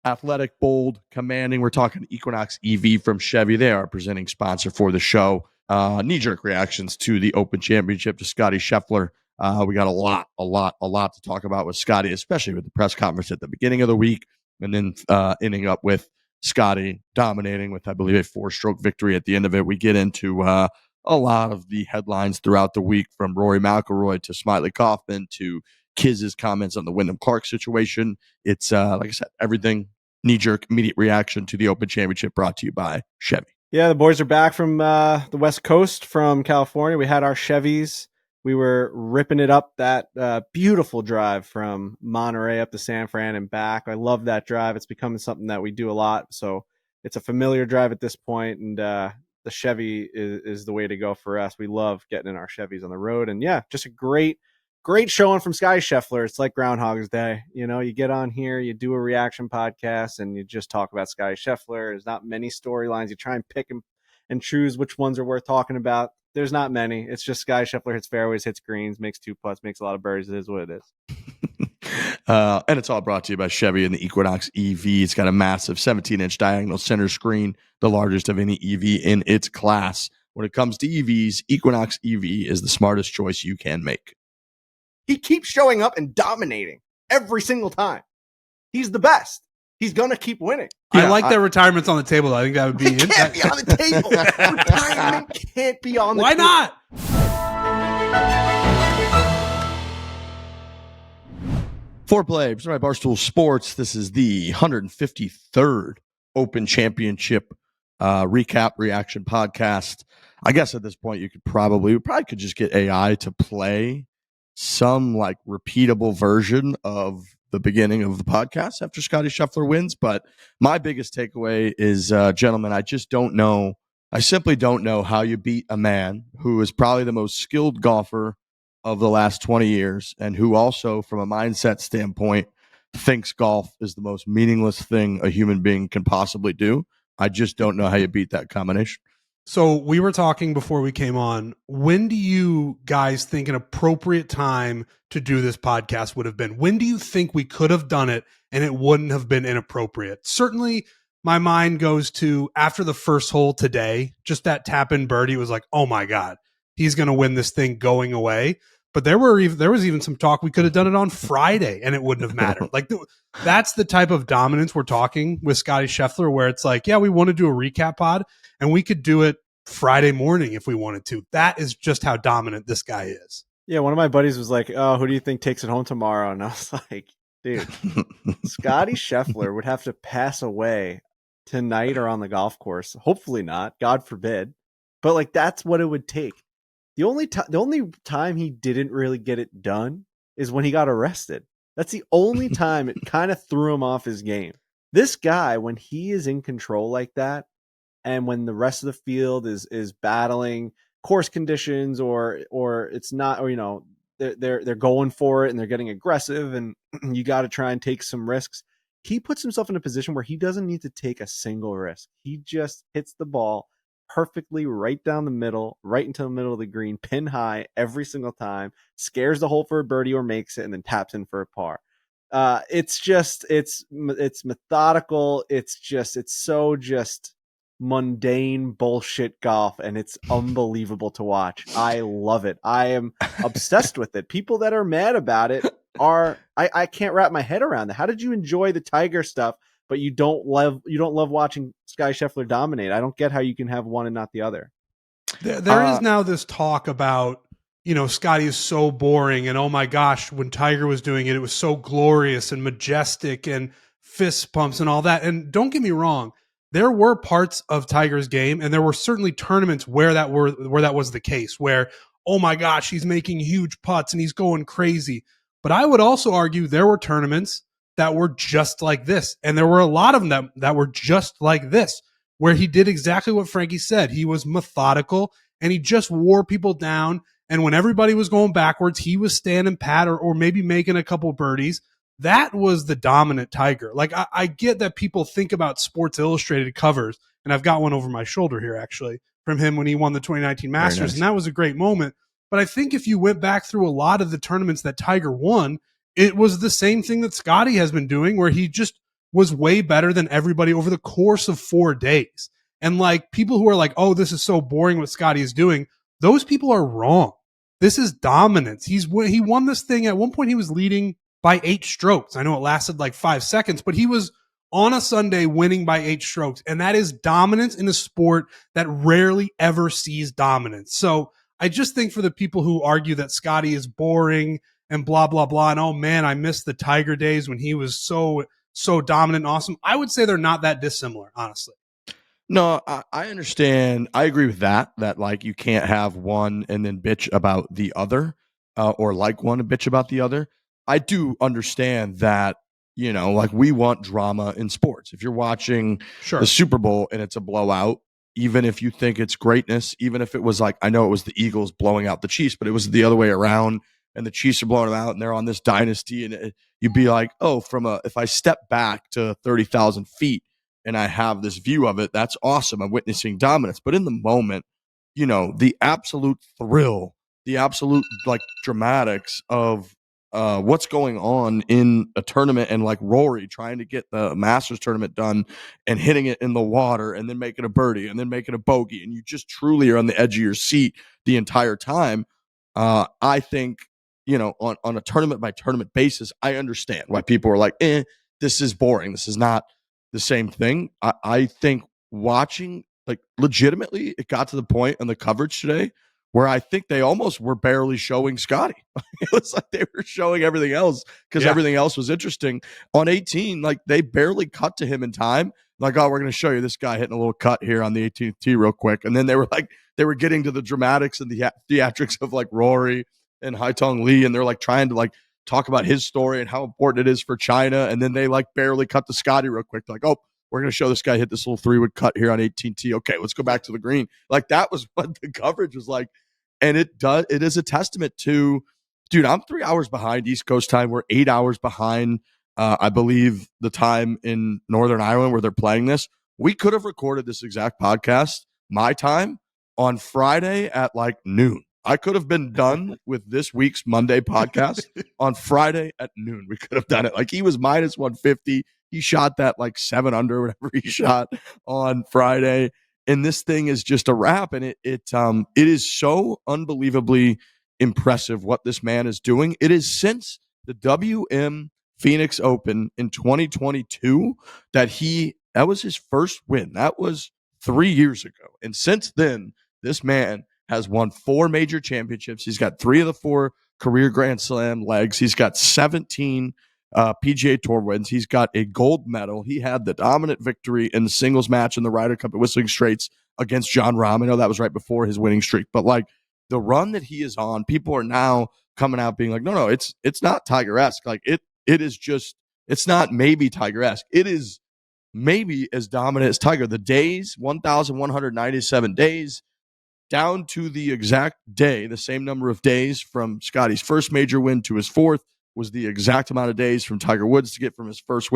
Athletic, bold, commanding. We're talking Equinox EV from Chevy. They are presenting sponsor for the show. Knee-jerk reactions to the Open Championship to Scottie Scheffler. We got a lot to talk about with Scottie, especially with the press conference at the beginning of the week, and then ending up with Scottie dominating with, I believe, a 4-stroke victory at the end of it. We get into a lot of the headlines throughout the week, from Rory Mcilroy to Smiley Kaufman to Kiz's comments on the Wyndham Clark situation. It's, like I said, everything knee-jerk, immediate reaction to the Open Championship, brought to you by Chevy. Yeah, the boys are back from the West Coast, from California. We had our Chevys. We were ripping it up, that beautiful drive from Monterey up to San Fran and back. I love that drive. It's becoming something that we do a lot. So it's a familiar drive at this point, and the Chevy is the way to go for us. We love getting in our Chevys on the road. And yeah, just a great showing from Scottie Scheffler. It's like Groundhog's Day. You know, you get on here, you do a reaction podcast, and you just talk about Scottie Scheffler. There's not many storylines. You try and pick and choose which ones are worth talking about. There's not many. It's just Scottie Scheffler hits fairways, hits greens, makes 2 putts, makes a lot of birdies. It is what it is. And it's all brought to you by Chevy and the Equinox EV. It's got a massive 17-inch diagonal center screen, the largest of any EV in its class. When it comes to EVs, Equinox EV is the smartest choice you can make. He keeps showing up and dominating every single time. He's the best. He's going to keep winning. I like that retirement's on the table. I think that would be it. Can't be on the table. Retirement can't be on the table. Why not? Foreplay, presented by Barstool Sports. This is the 153rd Open Championship recap reaction podcast. I guess at this point we probably could just get AI to play some like repeatable version of the beginning of the podcast after Scottie Scheffler wins. But my biggest takeaway is, gentlemen, I simply don't know how you beat a man who is probably the most skilled golfer of the last 20 years, and who also, from a mindset standpoint, thinks golf is the most meaningless thing a human being can possibly do. I just don't know how you beat that combination. So we were talking before we came on. When do you guys think an appropriate time to do this podcast would have been? When do you think we could have done it and it wouldn't have been inappropriate? Certainly my mind goes to after the first hole today, just that tap in birdie was like, oh my God, he's going to win this thing going away. But there was even some talk we could have done it on Friday and it wouldn't have mattered. Like that's the type of dominance we're talking with Scottie Scheffler, where it's like, yeah, we want to do a recap pod and we could do it Friday morning if we wanted to. That is just how dominant this guy is. Yeah, one of my buddies was like, oh, who do you think takes it home tomorrow? And I was like, dude, Scottie Scheffler would have to pass away tonight or on the golf course. Hopefully not, God forbid. But like, that's what it would take. The only time he didn't really get it done is when he got arrested. That's the only time it kind of threw him off his game. This guy, when he is in control like that, and when the rest of the field is battling course conditions or it's not, or you know, they're going for it and they're getting aggressive and you got to try and take some risks, he puts himself in a position where he doesn't need to take a single risk. He just hits the ball perfectly right down the middle, right into the middle of the green, pin high every single time, scares the hole for a birdie or makes it, and then taps in for a par. It's methodical. It's so just mundane bullshit golf, and it's unbelievable to watch. I love it. I am obsessed with it. People that are mad about it I can't wrap my head around that. How did you enjoy the Tiger stuff, but you don't love watching Scottie Scheffler dominate? I don't get how you can have one and not the other. There is now this talk about, you know, Scottie is so boring, and oh my gosh, when Tiger was doing it, it was so glorious and majestic and fist pumps and all that. And don't get me wrong, there were parts of Tiger's game, and there were certainly tournaments where that was the case, where, oh my gosh, he's making huge putts and he's going crazy. But I would also argue there were tournaments that were just like this. And there were a lot of them that were just like this, where he did exactly what Frankie said. He was methodical and he just wore people down. And when everybody was going backwards, he was standing pat or maybe making a couple birdies. That was the dominant Tiger. Like, I get that people think about Sports Illustrated covers, and I've got one over my shoulder here, actually, from him when he won the 2019 Masters. Nice. And that was a great moment. But I think if you went back through a lot of the tournaments that Tiger won, it was the same thing that Scottie has been doing, where he just was way better than everybody over the course of 4 days. And like people who are like, oh, this is so boring what Scottie is doing, those people are wrong. This is dominance. He won this thing. At one point, he was leading by 8 strokes. I know it lasted like 5 seconds, but he was on a Sunday winning by 8 strokes. And that is dominance in a sport that rarely ever sees dominance. So I just think for the people who argue that Scottie is boring and blah, blah, blah, and oh man, I miss the Tiger days when he was so dominant and awesome, I would say they're not that dissimilar, honestly. No, I understand. I agree with that like you can't have one and then bitch about the other, or like one and bitch about the other. I do understand that, like we want drama in sports. If you're watching the Super Bowl and it's a blowout, even if you think it's greatness, even if it was like, I know it was the Eagles blowing out the Chiefs, but it was the other way around and the Chiefs are blowing them out and they're on this dynasty, and you'd be like, oh, if I step back to 30,000 feet and I have this view of it, that's awesome. I'm witnessing dominance. But in the moment, the absolute thrill, the absolute like dramatics of what's going on in a tournament, and like Rory trying to get the Masters tournament done and hitting it in the water and then making a birdie and then making a bogey, and you just truly are on the edge of your seat the entire time. I think, on a tournament by tournament basis, I understand why people are like, this is boring. This is not the same thing. I think watching, like, legitimately, it got to the point on the coverage today where I think they almost were barely showing Scottie. It was like they were showing everything else because everything else was interesting. On 18, like, they barely cut to him in time. Like, oh, we're going to show you this guy hitting a little cut here on the 18th tee real quick. And then they were getting to the dramatics and the theatrics of like Rory and Haitong Lee, and they're like trying to like talk about his story and how important it is for China. And then they like barely cut to Scottie real quick. Like, oh, we're going to show this guy hit this little 3-wood cut here on 18T. Okay, let's go back to the green. Like, that was what the coverage was like. And it is a testament to, dude, I'm 3 hours behind East Coast time. We're 8 hours behind, I believe, the time in Northern Ireland where they're playing this. We could have recorded this exact podcast, my time, on Friday at like noon. I could have been done with this week's Monday podcast on Friday at noon. We could have done it. Like, he was minus 150. He shot that like 7 under, whatever he shot on Friday. And this thing is just a wrap. And it is so unbelievably impressive what this man is doing. It is since the WM Phoenix Open in 2022 that was his first win. That was 3 years ago. And since then, this man has won 4 major championships. He's got 3 of the 4 career Grand Slam legs. He's got 17 PGA Tour wins. He's got a gold medal. He had the dominant victory in the singles match in the Ryder Cup at Whistling Straits against Jon Rahm. I know that was right before his winning streak, but like the run that he is on, people are now coming out being like, no, it's not Tiger-esque. Like it is just, it's not maybe Tiger-esque. It is maybe as dominant as Tiger. The days, 1,197 days, down to the exact day, the same number of days from Scottie's first major win to his fourth was the exact amount of days from Tiger Woods to get from his first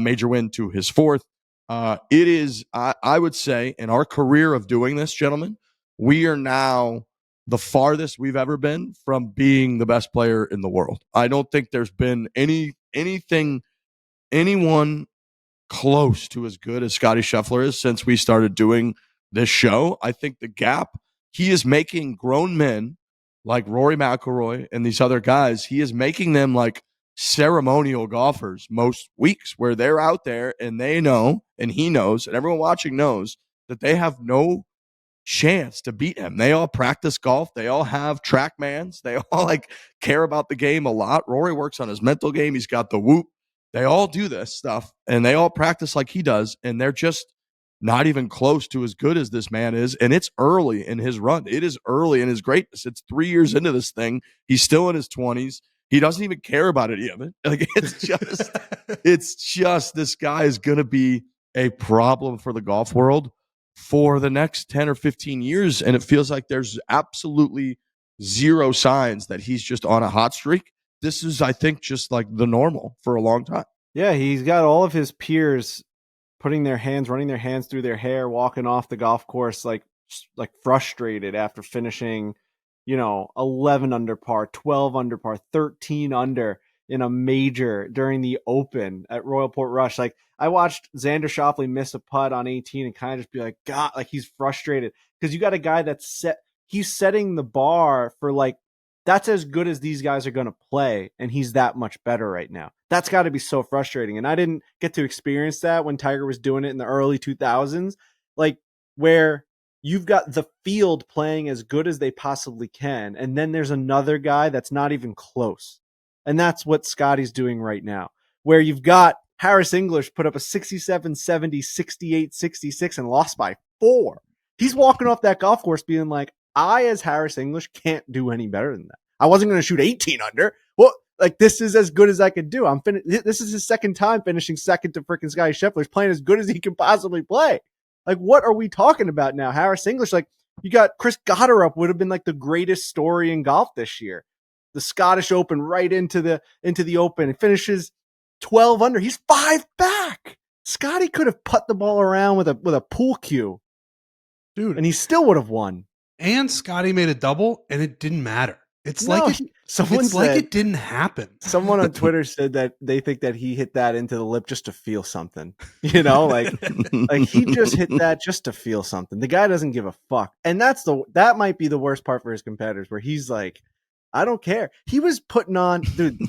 major win to his fourth. It is, I would say, in our career of doing this, gentlemen, we are now the farthest we've ever been from being the best player in the world. I don't think there's been anyone close to as good as Scottie Scheffler is since we started doing this show. I think the gap, he is making grown men like Rory McIlroy and these other guys, he is making them like ceremonial golfers most weeks, where they're out there and they know, and he knows, and everyone watching knows that they have no chance to beat him. They all practice golf. They all have TrackMans. They all like care about the game a lot. Rory works on his mental game. He's got the whoop. They all do this stuff and they all practice like he does. And they're just not even close to as good as this man is. And it's early in his run. It is early in his greatness. It's 3 years into this thing. He's still in his 20s. He doesn't even care about any of it. Like, it's just this guy is going to be a problem for the golf world for the next 10 or 15 years. And it feels like there's absolutely zero signs that he's just on a hot streak. This is, I think, just like the normal for a long time. Yeah, he's got all of his peers running their hands through their hair, walking off the golf course like frustrated after finishing, 11 under par, 12 under par, 13 under. in a major during the Open at Royal Portrush. Like, I watched Xander Schauffele miss a putt on 18 and kind of just be like, God, like he's frustrated because you got a guy that's he's setting the bar for like, that's as good as these guys are going to play, and he's that much better right now. That's got to be so frustrating. And I didn't get to experience that when Tiger was doing it in the early 2000s, like where you've got the field playing as good as they possibly can, and then there's another guy that's not even close. And that's what Scottie's doing right now, where you've got Harris English put up a 67, 70, 68, 66 and lost by 4. He's walking off that golf course being like, I, as Harris English, can't do any better than that. I wasn't going to shoot 18 under. Well, like, this is as good as I could do. This is his second time finishing second to freaking Scottie Scheffler. He's playing as good as he can possibly play. Like, what are we talking about now? Harris English, like, you got Chris Gotterup would have been like the greatest story in golf this year. The Scottish Open right into the Open and finishes 12 under. He's 5 back. Scottie could have put the ball around with a pool cue, dude, and he still would have won. And Scottie made a double, and it didn't matter. It's like it didn't happen. Someone on Twitter said that they think that he hit that into the lip just to feel something. You know, like he just hit that just to feel something. The guy doesn't give a fuck. And that might be the worst part for his competitors, where he's like, I don't care. He was putting on, dude,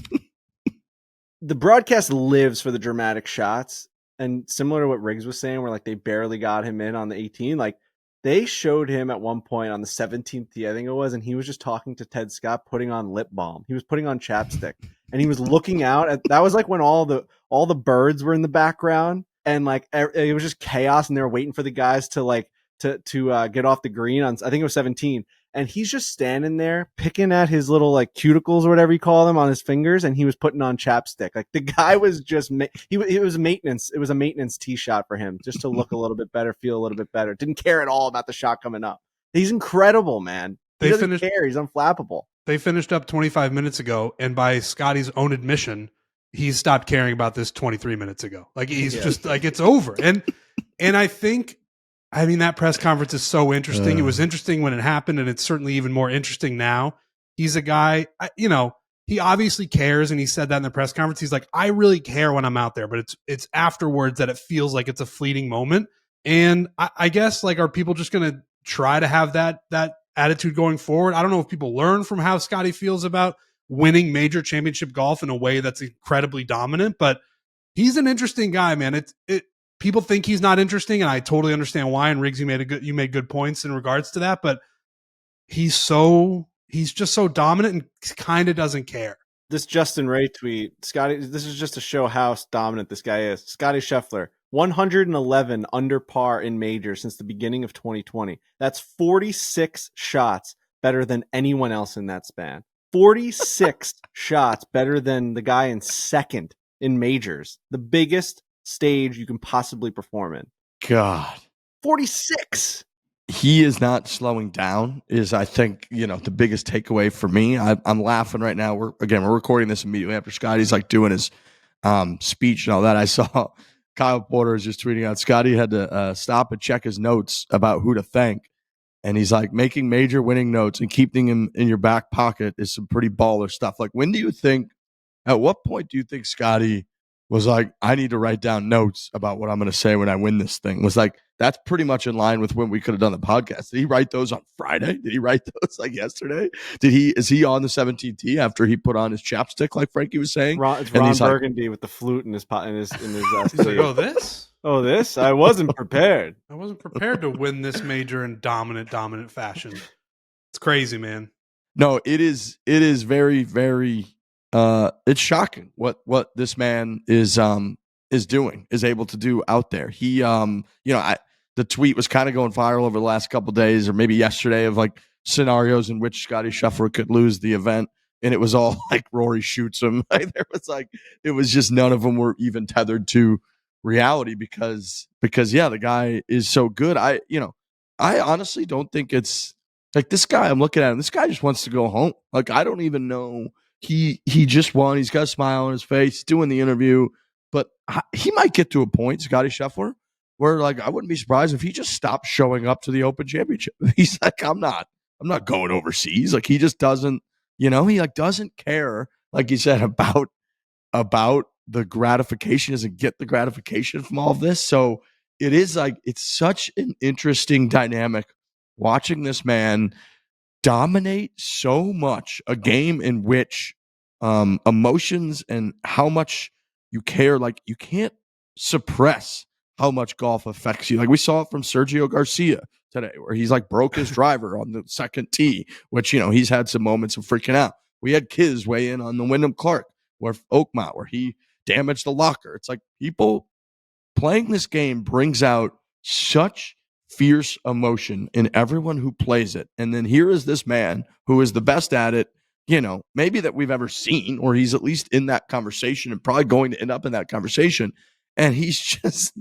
the broadcast lives for the dramatic shots. And similar to what Riggs was saying, where like they barely got him in on the 18, like they showed him at one point on the 17th tee, I think it was, and he was just talking to Ted Scott, putting on lip balm. He was putting on chapstick, and he was looking out at. That was like when all the birds were in the background, and like it was just chaos, and they were waiting for the guys to get off the green on. I think it was 17, and he's just standing there picking at his little like cuticles or whatever you call them on his fingers, and he was putting on chapstick. Like the guy was just it was maintenance. It was a maintenance tee shot for him, just to look a little bit better, feel a little bit better. Didn't care at all about the shot coming up. He's incredible, man. He doesn't care. He's unflappable. They finished up 25 minutes ago, and by Scottie's own admission, he stopped caring about this 23 minutes ago. Like he's just like, it's over. And I think, I mean, that press conference is so interesting. It was interesting when it happened, and it's certainly even more interesting now. He's a guy, you know, he obviously cares, and he said that in the press conference. He's like, I really care when I'm out there, but it's afterwards that it feels like it's a fleeting moment. And I guess, like, are people just going to try to have that attitude going forward? I don't know if people learn from how Scottie feels about winning major championship golf in a way that's incredibly dominant, but he's an interesting guy, man. People think he's not interesting, and I totally understand why. And Riggs, you made good points in regards to that, but he's just so dominant and kind of doesn't care. This Justin Ray tweet, Scottie, this is just to show how dominant this guy is. Scottie Scheffler, 111 under par in majors since the beginning of 2020. That's 46 shots better than anyone else in that span. 46 shots better than the guy in second in majors, the biggest stage you can possibly perform in. God, 46. He is not slowing down is, I think, you know, the biggest takeaway for me. I'm laughing right now. We're recording this immediately after Scottie's like doing his speech and all that. I saw Kyle Porter is just tweeting out Scottie had to stop and check his notes about who to thank. And he's like, making major winning notes and keeping him in your back pocket is some pretty baller stuff. Like, at what point do you think Scottie was like, I need to write down notes about what I'm going to say when I win this thing? Was like, that's pretty much in line with when we could have done the podcast. Did he write those on Friday? Did he write those like yesterday? Is he on the 17th tee after he put on his chapstick, like Frankie was saying? It's Ron Burgundy with the flute in his He's like, oh, this? I wasn't prepared. I wasn't prepared to win this major in dominant fashion. It's crazy, man. No, it is very, very, it's shocking what this man is able to do out there. He, the tweet was kind of going viral over the last couple of days, or maybe yesterday, of like scenarios in which Scottie Scheffler could lose the event. And it was all like Rory shoots him. Like, it was just none of them were even tethered to reality because the guy is so good. I honestly don't think it's like this guy. I'm looking at him. This guy just wants to go home. Like, I don't even know. He just won. He's got a smile on his face, doing the interview, but he might get to a point, Scottie Scheffler, where like I wouldn't be surprised if he just stopped showing up to the Open Championship. He's like, I'm not going overseas. Like, he just doesn't, he like doesn't care, like you said, about about the gratification, doesn't get the gratification from all of this. So it is like, it's such an interesting dynamic watching this man dominate so much a game in which emotions and how much you care, like you can't suppress how much golf affects you. Like we saw it from Sergio Garcia today, where he's like broke his driver on the second tee, which, you know, he's had some moments of freaking out. We had Kiz weigh in on the Wyndham Clark, where Oakmont, where he damaged the locker. It's like people playing this game brings out such fierce emotion in everyone who plays it. And then here is this man who is the best at it, you know, maybe that we've ever seen, or he's at least in that conversation and probably going to end up in that conversation. And he's just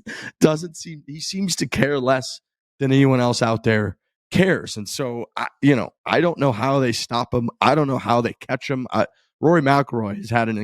he seems to care less than anyone else out there cares. And so, I don't know how they stop him. I don't know how they catch him. Rory Mcilroy has had an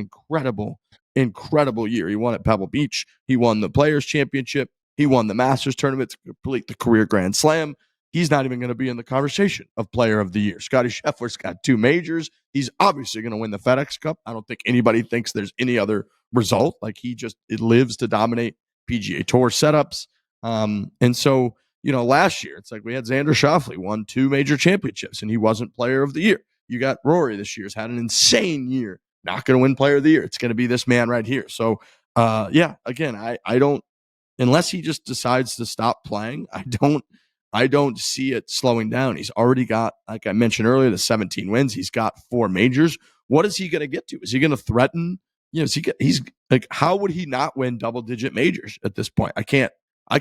incredible year. He won at Pebble Beach. He won the Players Championship. He won the Masters tournament to complete the career Grand Slam. He's not even going to be in the conversation of Player of the Year. Scottie Scheffler's got 2 majors. He's obviously going to win the FedEx Cup. I don't think anybody thinks there's any other result. Like it lives to dominate PGA Tour setups. And so, last year it's like we had Xander Schauffele won 2 major championships and he wasn't Player of the Year. You got Rory this year's had an insane year. Not going to win Player of the Year. It's going to be this man right here. So, again, I don't, unless he just decides to stop playing, I don't see it slowing down. He's already got, like I mentioned earlier, the 17 wins. He's got 4 majors. What is he going to get to? Is he going to threaten? He's like, how would he not win double-digit majors at this point? I can't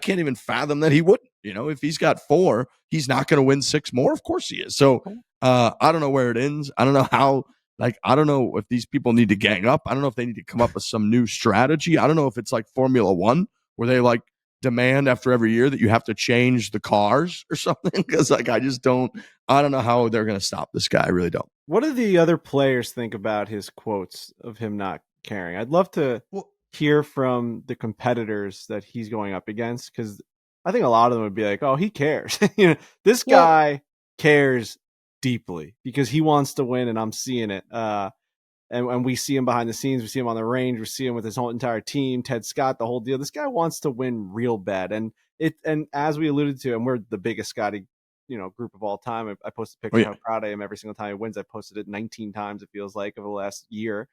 even fathom that he wouldn't. If he's got 4, he's not going to win 6 more. Of course he is. So I don't know where it ends. I don't know how. I don't know if these people need to gang up. I don't know if they need to come up with some new strategy. I don't know if it's like Formula One, where they demand after every year that you have to change the cars or something. Because I don't know how they're going to stop this guy. I really don't. What do the other players think about his quotes of him not caring? I'd love to hear from the competitors that he's going up against, because I think a lot of them would be like, oh, he cares. This guy cares deeply because he wants to win, and I'm seeing it. And we see him behind the scenes. We see him on the range. We see him with his whole entire team, Ted Scott, the whole deal. This guy wants to win real bad. And as we alluded to, and we're the biggest Scottie, group of all time. I posted pictures of how proud I am every single time he wins. I posted it 19 times, it feels like, over the last year.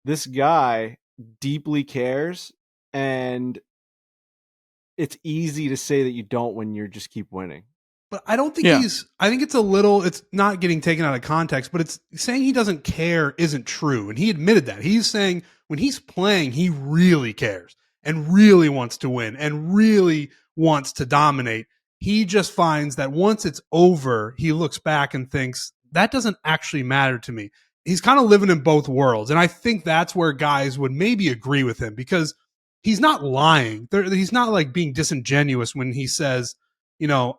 This guy deeply cares, and it's easy to say that you don't when you just keep winning. But I don't think I think it's not getting taken out of context, but it's saying he doesn't care isn't true. And he admitted that. He's saying when he's playing, he really cares and really wants to win and really wants to dominate. He just finds that once it's over, he looks back and thinks, that doesn't actually matter to me. He's kind of living in both worlds. And I think that's where guys would maybe agree with him, because he's not lying. He's not being disingenuous when he says,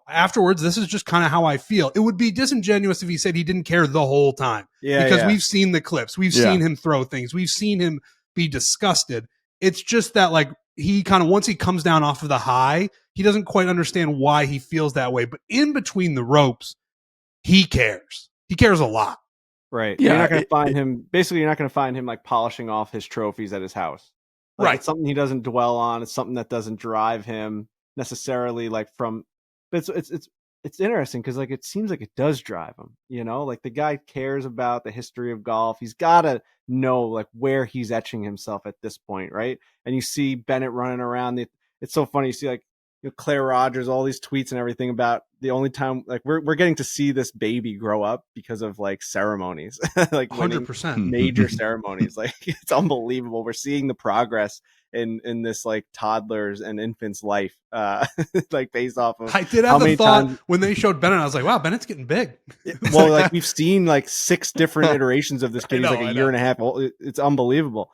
afterwards, this is just kind of how I feel. It would be disingenuous if he said he didn't care the whole time. Because we've seen the clips. We've seen him throw things. We've seen him be disgusted. It's just that he kind of, once he comes down off of the high, he doesn't quite understand why he feels that way. But in between the ropes, he cares. He cares a lot. Right. Yeah, you're not going to find him. Basically, you're not going to find him polishing off his trophies at his house. Right. It's something he doesn't dwell on. It's something that doesn't drive him necessarily from. But it's interesting because it seems like it does drive him. The guy cares about the history of golf. He's got to know where he's etching himself at this point, right? And you see Bennett running around. It's so funny. You see Claire Rogers, all these tweets and everything about the only time we're getting to see this baby grow up because of ceremonies, 100% major ceremonies. It's unbelievable. We're seeing the progress in this toddlers and infants life, based off of. I did have the thought when they showed Bennett, I was like, wow, Bennett's getting big. Well, we've seen 6 different iterations of this kid. He's a year and a half old. It's unbelievable.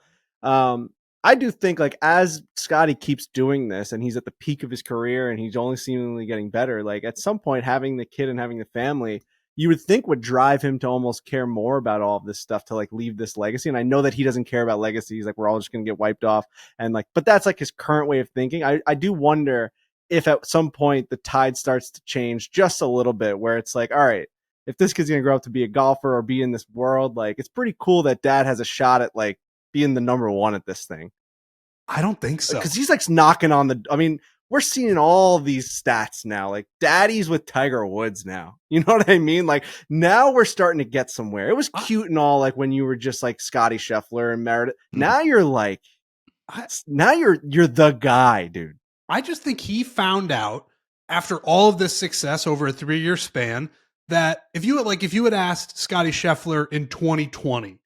I do think as Scottie keeps doing this and he's at the peak of his career and he's only seemingly getting better, at some point having the kid and having the family, you would think would drive him to almost care more about all of this stuff, to leave this legacy. And I know that he doesn't care about legacies. We're all just going to get wiped off. And but that's his current way of thinking. I do wonder if at some point the tide starts to change just a little bit, where it's all right, if this kid's going to grow up to be a golfer or be in this world, it's pretty cool that dad has a shot at being the number one at this thing? I don't think so. Because he's like knocking on the. I mean, we're seeing all these stats now. Like daddy's with Tiger Woods now. You know what I mean? Like now we're starting to get somewhere. It was cute and all, like when you were just like Scottie Scheffler and Meredith. Now you're like, now you're the guy, dude. I just think he found out after all of this success over a 3-year span that if you had asked Scottie Scheffler in 2020,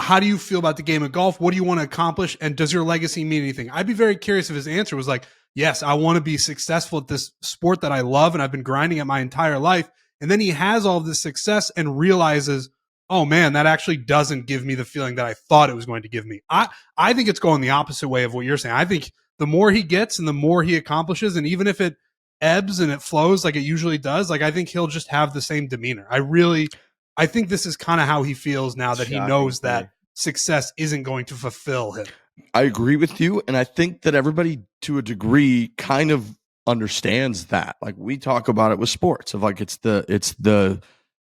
how do you feel about the game of golf? What do you want to accomplish? And does your legacy mean anything? I'd be very curious if his answer was like, yes, I want to be successful at this sport that I love and I've been grinding at my entire life. And then he has all of this success and realizes, oh man, that actually doesn't give me the feeling that I thought it was going to give me. I think it's going the opposite way of what you're saying. I think the more he gets and the more he accomplishes, and even if it ebbs and it flows like it usually does, like I think he'll just have the same demeanor. I think this is kind of how he feels now that he knows that success isn't going to fulfill him. I agree with you. And I think that everybody to a degree kind of understands that. Like we talk about it with sports of like, it's the,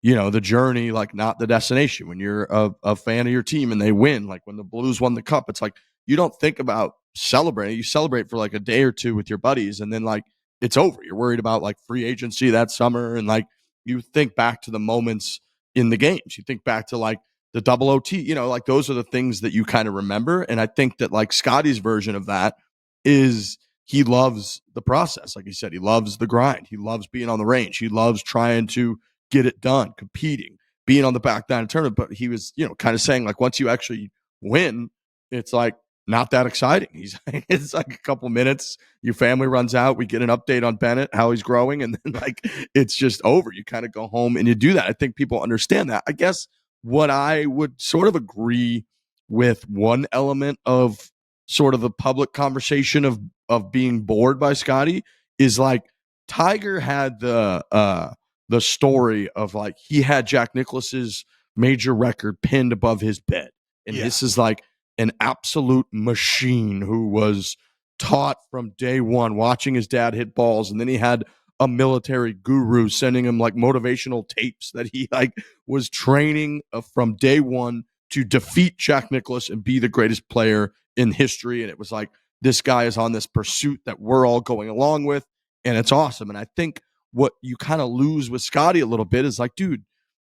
you know, the journey, like not the destination. When you're a fan of your team and they win, like when the Blues won the cup, it's like, you don't think about celebrating. You celebrate for like a day or two with your buddies. And then like, it's over. You're worried about like free agency that summer. And like, you think back to the moments in the games. You think back to like the double OT, you know, like those are the things that you kind of remember. And I think that like Scottie's version of that is he loves the process. Like he said, he loves the grind. He loves being on the range. He loves trying to get it done, competing, being on the back nine tournament. But he was, you know, kind of saying like, once you actually win, it's like not that exciting. It's like a couple minutes, your family runs out, we get an update on Bennett, how he's growing, and then like it's just over. You kind of go home and you do that. I think people understand that. I guess what I would sort of agree with, one element of sort of the public conversation of being bored by Scottie is like Tiger had the story of like he had Jack Nicklaus's major record pinned above his bed. And this is like an absolute machine who was taught from day one, watching his dad hit balls. And then he had a military guru sending him like motivational tapes that he like was training from day one to defeat Jack Nicklaus and be the greatest player in history. And it was like, this guy is on this pursuit that we're all going along with. And it's awesome. And I think what you kind of lose with Scottie a little bit is like, dude,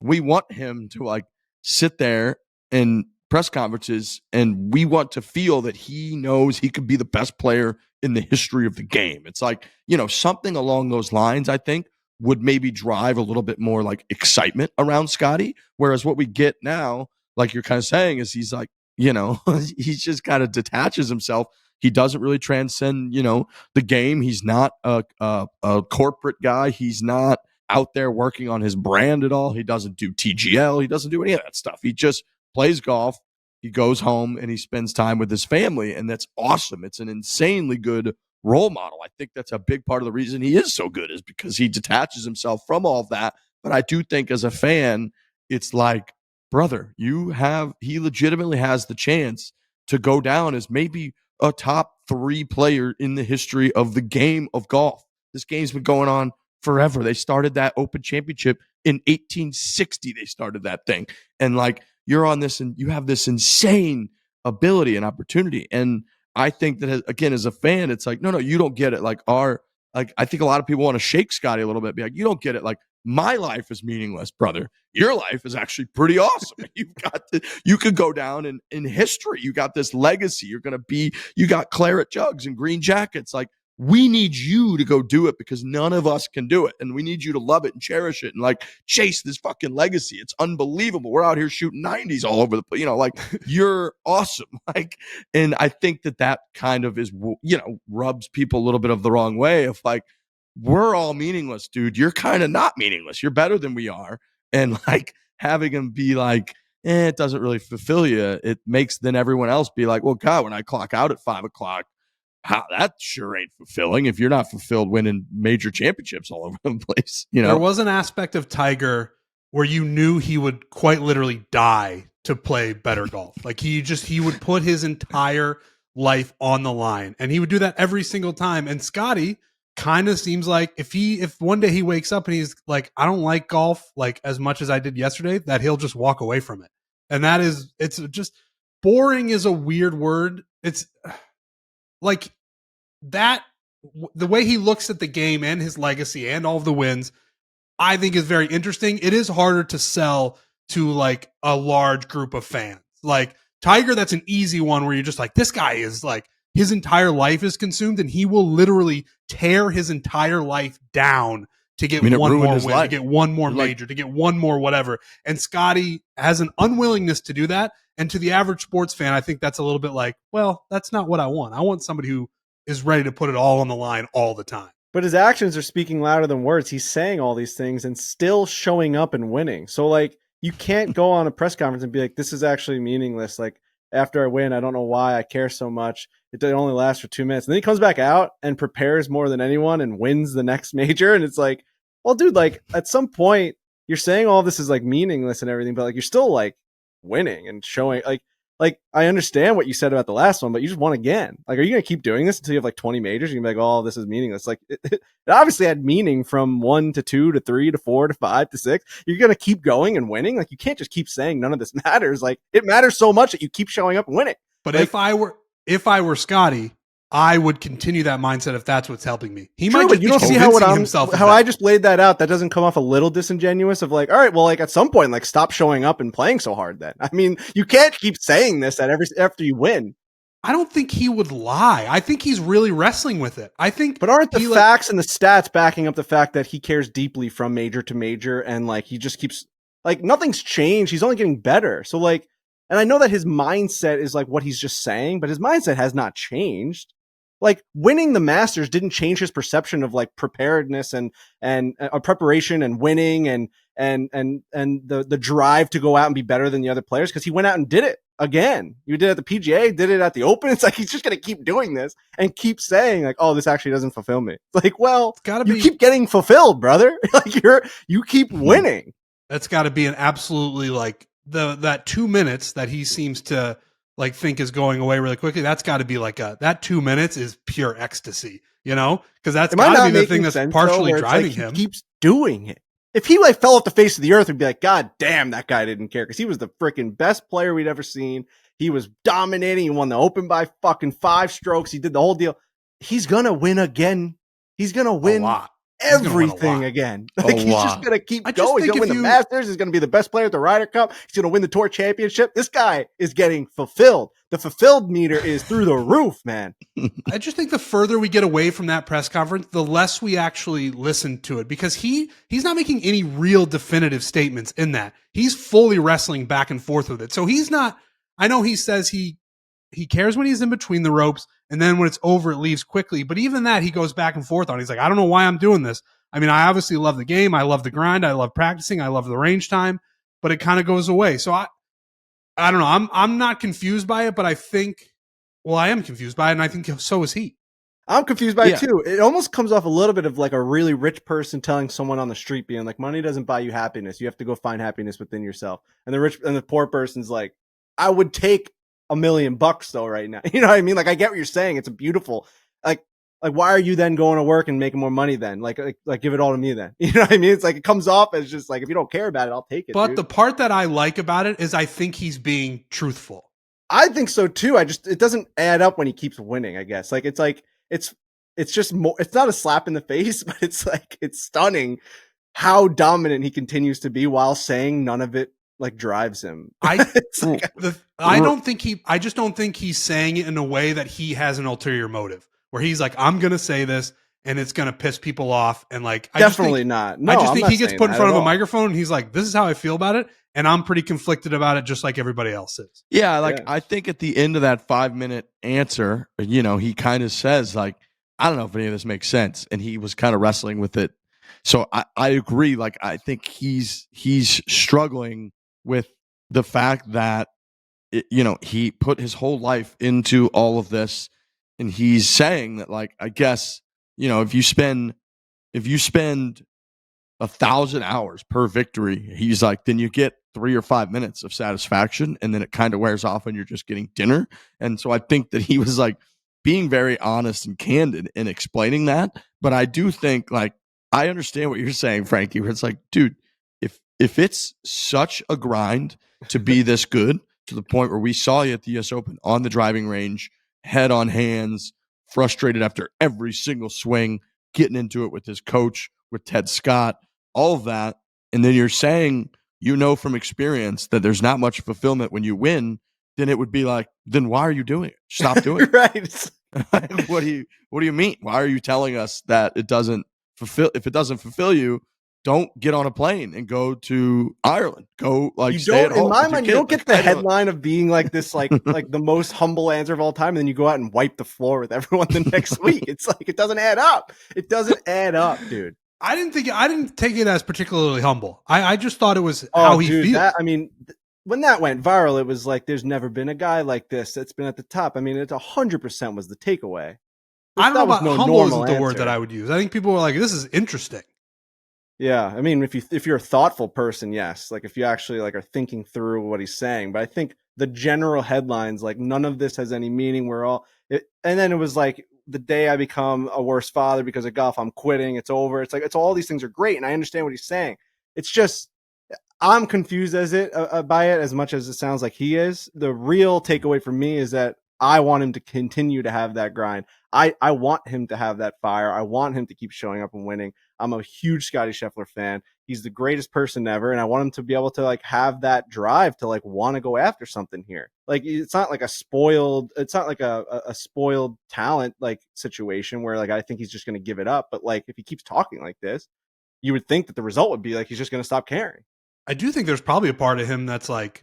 we want him to like sit there and press conferences, and we want to feel that he knows he could be the best player in the history of the game. It's like, you know, something along those lines, I think, would maybe drive a little bit more like excitement around Scottie. Whereas what we get now, like you're kind of saying, is he's like, you know, he's just kind of detaches himself. He doesn't really transcend, you know, the game. He's not a corporate guy. He's not out there working on his brand at all. He doesn't do TGL. He doesn't do any of that stuff. He just plays golf, he goes home, and he spends time with his family, and that's awesome. It's an insanely good role model. I think that's a big part of the reason he is so good is because he detaches himself from all of that. But I do think as a fan, it's like, brother, he legitimately has the chance to go down as maybe a top 3 player in the history of the game of golf. This game's been going on forever. They started that Open Championship in 1860. They started that thing. And like, you're on this and you have this insane ability and opportunity. And I think that, again, as a fan, it's like, no, you don't get it. Like I think a lot of people want to shake Scottie a little bit, be like, you don't get it. Like, my life is meaningless, brother. Your life is actually pretty awesome. You could go down in history. You got this legacy. You got claret jugs and green jackets. Like, we need you to go do it because none of us can do it. And we need you to love it and cherish it and like chase this fucking legacy. It's unbelievable. We're out here shooting 90s all over the place. You know, like, you're awesome. Like, and I think that kind of is, you know, rubs people a little bit of the wrong way of like, we're all meaningless, dude. You're kind of not meaningless. You're better than we are. And like having him be like, it doesn't really fulfill you. It makes then everyone else be like, well, God, when I clock out at 5 o'clock, that sure ain't fulfilling if you're not fulfilled winning major championships all over the place. You know, there was an aspect of Tiger where you knew he would quite literally die to play better golf. Like he would put his entire life on the line, and he would do that every single time. And Scottie kind of seems like if one day he wakes up and he's like, I don't like golf like as much as I did yesterday, that he'll just walk away from it. And it's just boring is a weird word. It's like that. The way he looks at the game and his legacy and all of the wins, I think is very interesting. It is harder to sell to like a large group of fans. Like Tiger, that's an easy one where you're just like, this guy is like, his entire life is consumed and he will literally tear his entire life down to get one more win, to get one more major, to get one more whatever. And Scottie has an unwillingness to do that. And to the average sports fan, I think that's a little bit like, well, that's not what I want. I want somebody who is ready to put it all on the line all the time. But his actions are speaking louder than words. He's saying all these things and still showing up and winning. So like, you can't go on a press conference and be like, this is actually meaningless. Like, after I win, I don't know why I care so much. It only lasts for 2 minutes. And then he comes back out and prepares more than anyone and wins the next major. And it's like, well, dude, like at some point you're saying all this is like meaningless and everything, but like you're still like winning and showing like I understand what you said about the last one, but you just won again. Like, are you going to keep doing this until you have like 20 majors? You're going to be like, oh, this is meaningless. Like it obviously had meaning from 1 to 2 to 3 to 4 to 5 to 6. You're going to keep going and winning. Like you can't just keep saying none of this matters. Like it matters so much that you keep showing up and winning. But like, if I were Scottie, I would continue that mindset if that's what's helping me. He true, might just but you don't see how I I just laid that out. That doesn't come off a little disingenuous of like, all right, well, like at some point, like stop showing up and playing so hard then. I mean, you can't keep saying this after you win. I don't think he would lie. I think he's really wrestling with it. But aren't the facts and the stats backing up the fact that he cares deeply from major to major and like he just keeps like nothing's changed. He's only getting better. So like, and I know that his mindset is like what he's just saying, but his mindset has not changed. Like winning the Masters didn't change his perception of like preparedness and preparation and winning and the drive to go out and be better than the other players because he went out and did it again. You did it at the PGA, did it at the Open. It's like he's just gonna keep doing this and keep saying like, "Oh, this actually doesn't fulfill me." Like, well, you keep getting fulfilled, brother. Like you keep winning. That's got to be an absolutely like that 2 minutes that he seems to like think is going away really quickly. That's got to be like that 2 minutes is pure ecstasy, you know? Because that's got to be the thing that's partially driving him. He keeps doing it. If he like fell off the face of the earth, we'd be like, God damn, that guy didn't care because he was the freaking best player we'd ever seen. He was dominating. He won the Open by fucking 5 strokes. He did the whole deal. He's gonna win again. He's gonna win everything again. Like he's just gonna keep going. He's gonna win the Masters. He's gonna be the best player at the Ryder Cup. He's gonna win the Tour Championship. This guy is getting fulfilled. The fulfilled meter is through the roof, man. I just think the further we get away from that press conference, the less we actually listen to it because he's not making any real definitive statements in that. He's fully wrestling back and forth with it. So he's not. I know he says he cares when he's in between the ropes. And then when it's over, it leaves quickly. But even that, he goes back and forth on. He's like, I don't know why I'm doing this. I mean, I obviously love the game. I love the grind. I love practicing. I love the range time. But it kind of goes away. So I don't know. I'm not confused by it, but I think, well, I am confused by it. And I think so is he. I'm confused by it too. It almost comes off a little bit of like a really rich person telling someone on the street being like, money doesn't buy you happiness. You have to go find happiness within yourself. And the poor person's like, I would take $1 million though right now. You know what I mean? Like I get what you're saying. It's a beautiful, like why are you then going to work and making more money then? Like give it all to me then. You know what I mean? It's like it comes off as just like if you don't care about it, I'll take it. But dude. The part that I like about it is I think he's being truthful. I think so too. It doesn't add up when he keeps winning, I guess. Like it's just more, it's not a slap in the face, but it's like it's stunning how dominant he continues to be while saying none of it like drives him. I just don't think he's saying it in a way that he has an ulterior motive where he's like, I'm going to say this and it's going to piss people off. And like, definitely not. No, I just think he gets put in front of a microphone and he's like, this is how I feel about it. And I'm pretty conflicted about it, just like everybody else is. Yeah. I think at the end of that 5-minute answer, you know, he kind of says like, I don't know if any of this makes sense. And he was kind of wrestling with it. So I agree. Like, I think he's struggling with the fact that, you know, he put his whole life into all of this, and he's saying that, like, I guess, you know, if you spend 1,000 hours per victory, he's like, then you get 3 or 5 minutes of satisfaction, and then it kind of wears off, and you're just getting dinner. And so I think that he was like being very honest and candid in explaining that. But I do think, like, I understand what you're saying, Frankie, where it's like, dude, if it's such a grind to be this good, to the point where we saw you at the US Open on the driving range, head on hands, frustrated after every single swing, getting into it with his coach, with Ted Scott, all of that. And then you're saying, from experience that there's not much fulfillment when you win, then it would be like, then why are you doing it? Stop doing it. Right. What do you mean? Why are you telling us that it doesn't fulfill? If it doesn't fulfill you, don't get on a plane and go to Ireland. Go stay at home. In my mind, you don't get the headline of being like this, like the most humble answer of all time, and then you go out and wipe the floor with everyone the next week. It's like it doesn't add up. It doesn't add up, dude. I didn't take it as particularly humble. I just thought it was how he feels. When that went viral, it was like there's never been a guy like this that's been at the top. I mean, it 100% was the takeaway. I don't know about humble isn't the word that I would use. I think people were like, "This is interesting." Yeah, I mean, if you're a thoughtful person, yes. Like if you actually are thinking through what he's saying. But I think the general headlines, none of this has any meaning. And then it was like the day I become a worse father because of golf, I'm quitting. It's over. It's like all these things are great, and I understand what he's saying. It's just I'm confused by it as much as it sounds like he is. The real takeaway for me is that I want him to continue to have that grind. I want him to have that fire. I want him to keep showing up and winning. I'm a huge Scottie Scheffler fan. He's the greatest person ever, and I want him to be able to have that drive to want to go after something here. It's not like a spoiled talent situation where I think he's just going to give it up. But if he keeps talking like this, you would think that the result would be he's just going to stop caring. I do think there's probably a part of him that's what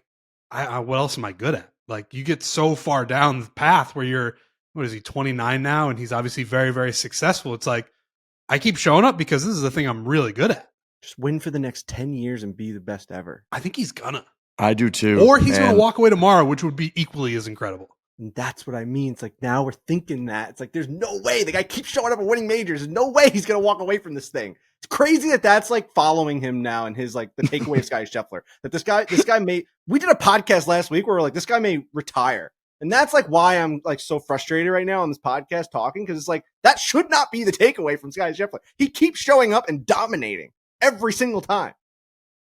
else am I good at? You get so far down the path where you're, what is he, 29 now? And he's obviously very, very successful. It's I keep showing up because this is the thing I'm really good at. Just win for the next 10 years and be the best ever. I think he's gonna. I do too. Or he's going to walk away tomorrow, which would be equally as incredible. And that's what I mean. It's now we're thinking that. It's there's no way the guy keeps showing up and winning majors. There's no way he's going to walk away from this thing. It's crazy that that's following him now and his the takeaway of Scottie Scheffler. That this guy may. We did a podcast last week where we're this guy may retire. And that's why I'm so frustrated right now on this podcast talking, because it's that should not be the takeaway from Scottie Scheffler. He keeps showing up and dominating every single time.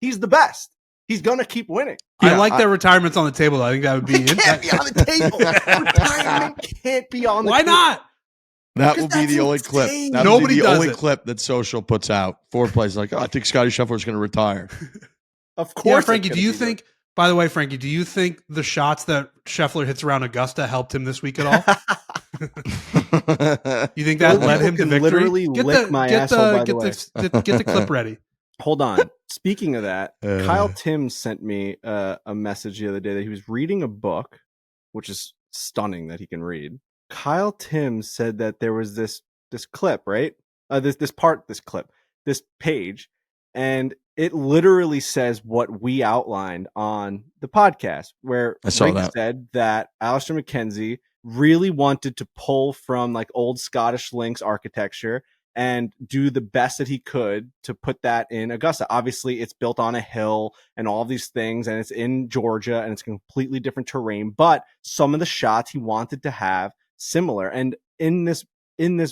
He's the best. He's gonna keep winning. Yeah, I like that retirement's on the table. I think that would be. It can't be on the table. Retirement can't be on the table. Why not? That will be the only clip. That will be the only clip that Social puts out. Foreplays I think Scottie Scheffler is going to retire. Of course. Yeah, Frankie, do you think? By the way, Frankie, do you think the shots that Scheffler hits around Augusta helped him this week at all? You think that led him to victory? Literally lick my asshole, by the way. Get the clip ready. Hold on. Speaking of that, Kyle Timms sent me a message the other day that he was reading a book, which is stunning that he can read. Kyle Timms said that there was this clip, right? This page, and it literally says what we outlined on the podcast, where Rick said that Alistair McKenzie really wanted to pull from old Scottish links architecture and do the best that he could to put that in Augusta. Obviously, it's built on a hill and all these things, and it's in Georgia, and it's completely different terrain. But some of the shots he wanted to have similar. And in this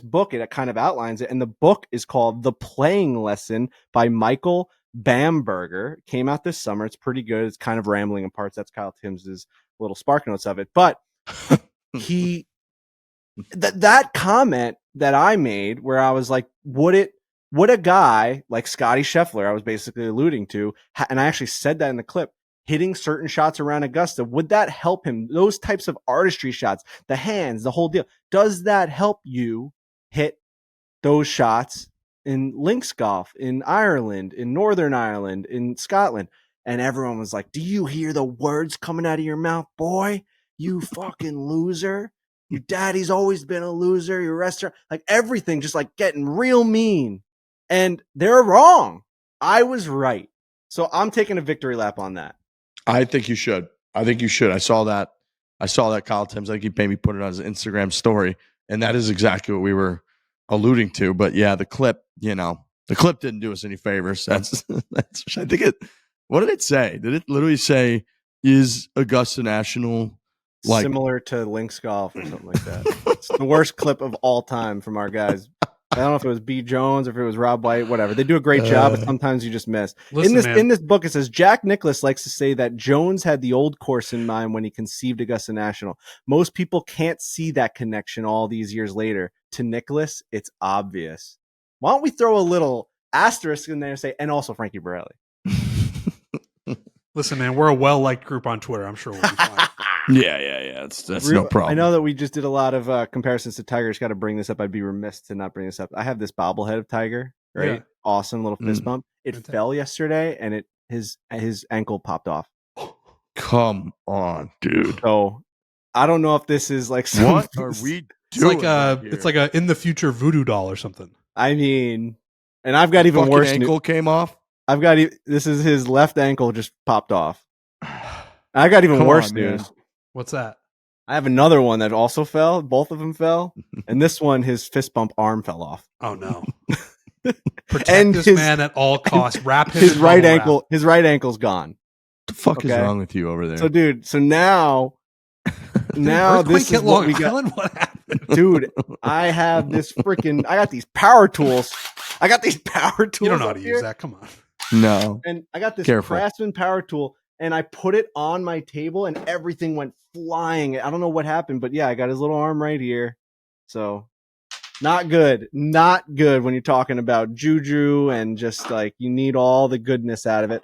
book, it kind of outlines it. And the book is called The Playing Lesson by Michael Bamberger. It came out this summer. It's pretty good. It's kind of rambling in parts. That's Kyle Timms' little spark notes of it. But that comment that I made where I was would a guy like Scottie Scheffler, I was basically alluding to, and I actually said that in the clip, hitting certain shots around Augusta, would that help him? Those types of artistry shots, the hands, the whole deal. Does that help you hit those shots in links golf, in Ireland, in Northern Ireland, in Scotland? And everyone was like, do you hear the words coming out of your mouth, boy? You fucking loser. Your daddy's always been a loser. Your restaurant, everything just getting real mean. And they're wrong. I was right. So I'm taking a victory lap on that. I think you should. I saw that Kyle Timms. I think he maybe put it on his Instagram story, and that is exactly what we were alluding to. But yeah, the clip didn't do us any favors. That's I think it. What did it say? Did it literally say, is Augusta National similar to links golf or something like that? It's the worst clip of all time from our guys I don't know if it was B. Jones or if it was Rob White, whatever. They do a great job, but sometimes you just miss. Listen, In this book, it says Jack Nicklaus likes to say that Jones had the old course in mind when he conceived Augusta National. Most people can't see that connection all these years later. To Nicklaus, it's obvious. Why don't we throw a little asterisk in there and say, and also Frankie Borelli. Listen, man, we're a well-liked group on Twitter. I'm sure we'll be fine. Yeah. That's no problem. I know that we just did a lot of comparisons to Tiger. Just got to bring this up. I'd be remiss to not bring this up. I have this bobblehead of Tiger, right? Yeah. Awesome little fist bump. It fell yesterday, and his ankle popped off. Come on, dude. So I don't know if this is like what are we doing? It's like a in the future voodoo doll or something. I mean, and I've got even worse. Ankle came off. This is his left ankle just popped off. I got even worse news. Man. What's that? I have another one that also fell. Both of them fell, and this one, his fist bump arm fell off. Oh no! Protect this man at all costs. Wrap his right ankle. His right ankle's gone. What the fuck is wrong with you over there? So, dude. So now this is what we got. What happened, dude? I have this freaking. I got these power tools. You don't know how to use that. Come on. No. And I got this Craftsman power tool, and I put it on my table, and everything went flying. I don't know what happened, but yeah, I got his little arm right here. So not good. Not good when you're talking about juju and just like you need all the goodness out of it.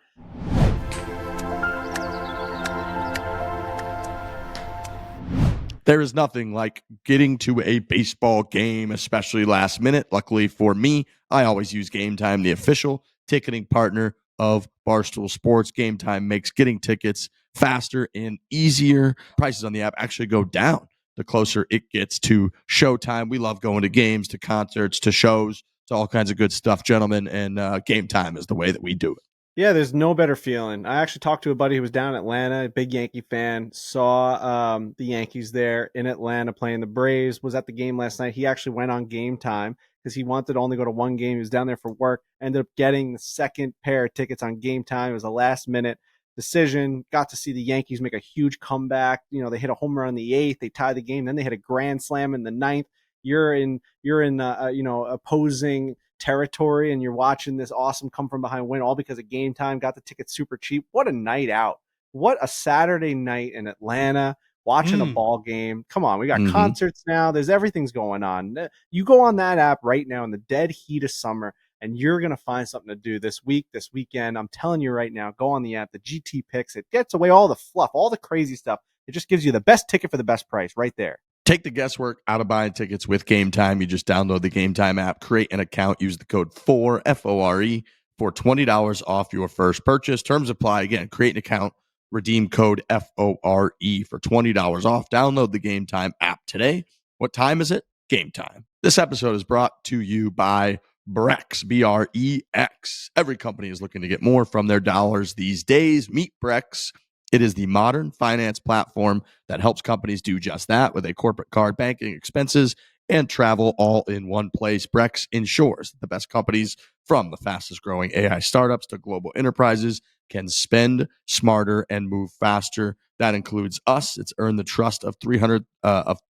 There is nothing like getting to a baseball game, especially last minute. Luckily for me, I always use Game Time, the official ticketing partner of Barstool Sports. Game Time makes getting tickets faster and easier. Prices on the app actually go down the closer it gets to showtime. We love going to games, to concerts, to shows, to all kinds of good stuff, gentlemen, and Game Time is the way that we do it. Yeah, there's no better feeling. I actually talked to a buddy who was down in Atlanta, a big Yankee fan, saw the Yankees there in Atlanta playing the Braves, was at the game last night. He actually went on Game Time because he wanted to only go to one game. He was down there for work, ended up getting the second pair of tickets on Game Time. It was a last-minute decision. Got to see the Yankees make a huge comeback. You know, they hit a home run in the 8th. They tied the game. Then they hit a grand slam in the 9th. You're in opposing territory, and you're watching this awesome come from behind win, all because of Game Time. Got the tickets super cheap. What a night out. What a Saturday night in Atlanta watching a ball game. Come on, we got concerts now. Everything's going on. You go on that app right now in the dead heat of summer, and you're going to find something to do this week, this weekend. I'm telling you right now, go on the app, the GT Picks. It gets away all the fluff, all the crazy stuff. It just gives you the best ticket for the best price right there. Take the guesswork out of buying tickets with Game Time. You just download the Game Time app, create an account, use the code FORE, F-O-R-E, for $20 off your first purchase. Terms apply. Again, create an account, redeem code FORE for $20 off. Download the Game Time app today. What time is it? Game Time. This episode is brought to you by Brex, B-R-E-X. Every company is looking to get more from their dollars these days. Meet Brex. It is the modern finance platform that helps companies do just that with a corporate card, banking, expenses, and travel all in one place. Brex ensures that the best companies, from the fastest growing AI startups to global enterprises, can spend smarter and move faster. That includes us. It's earned the trust of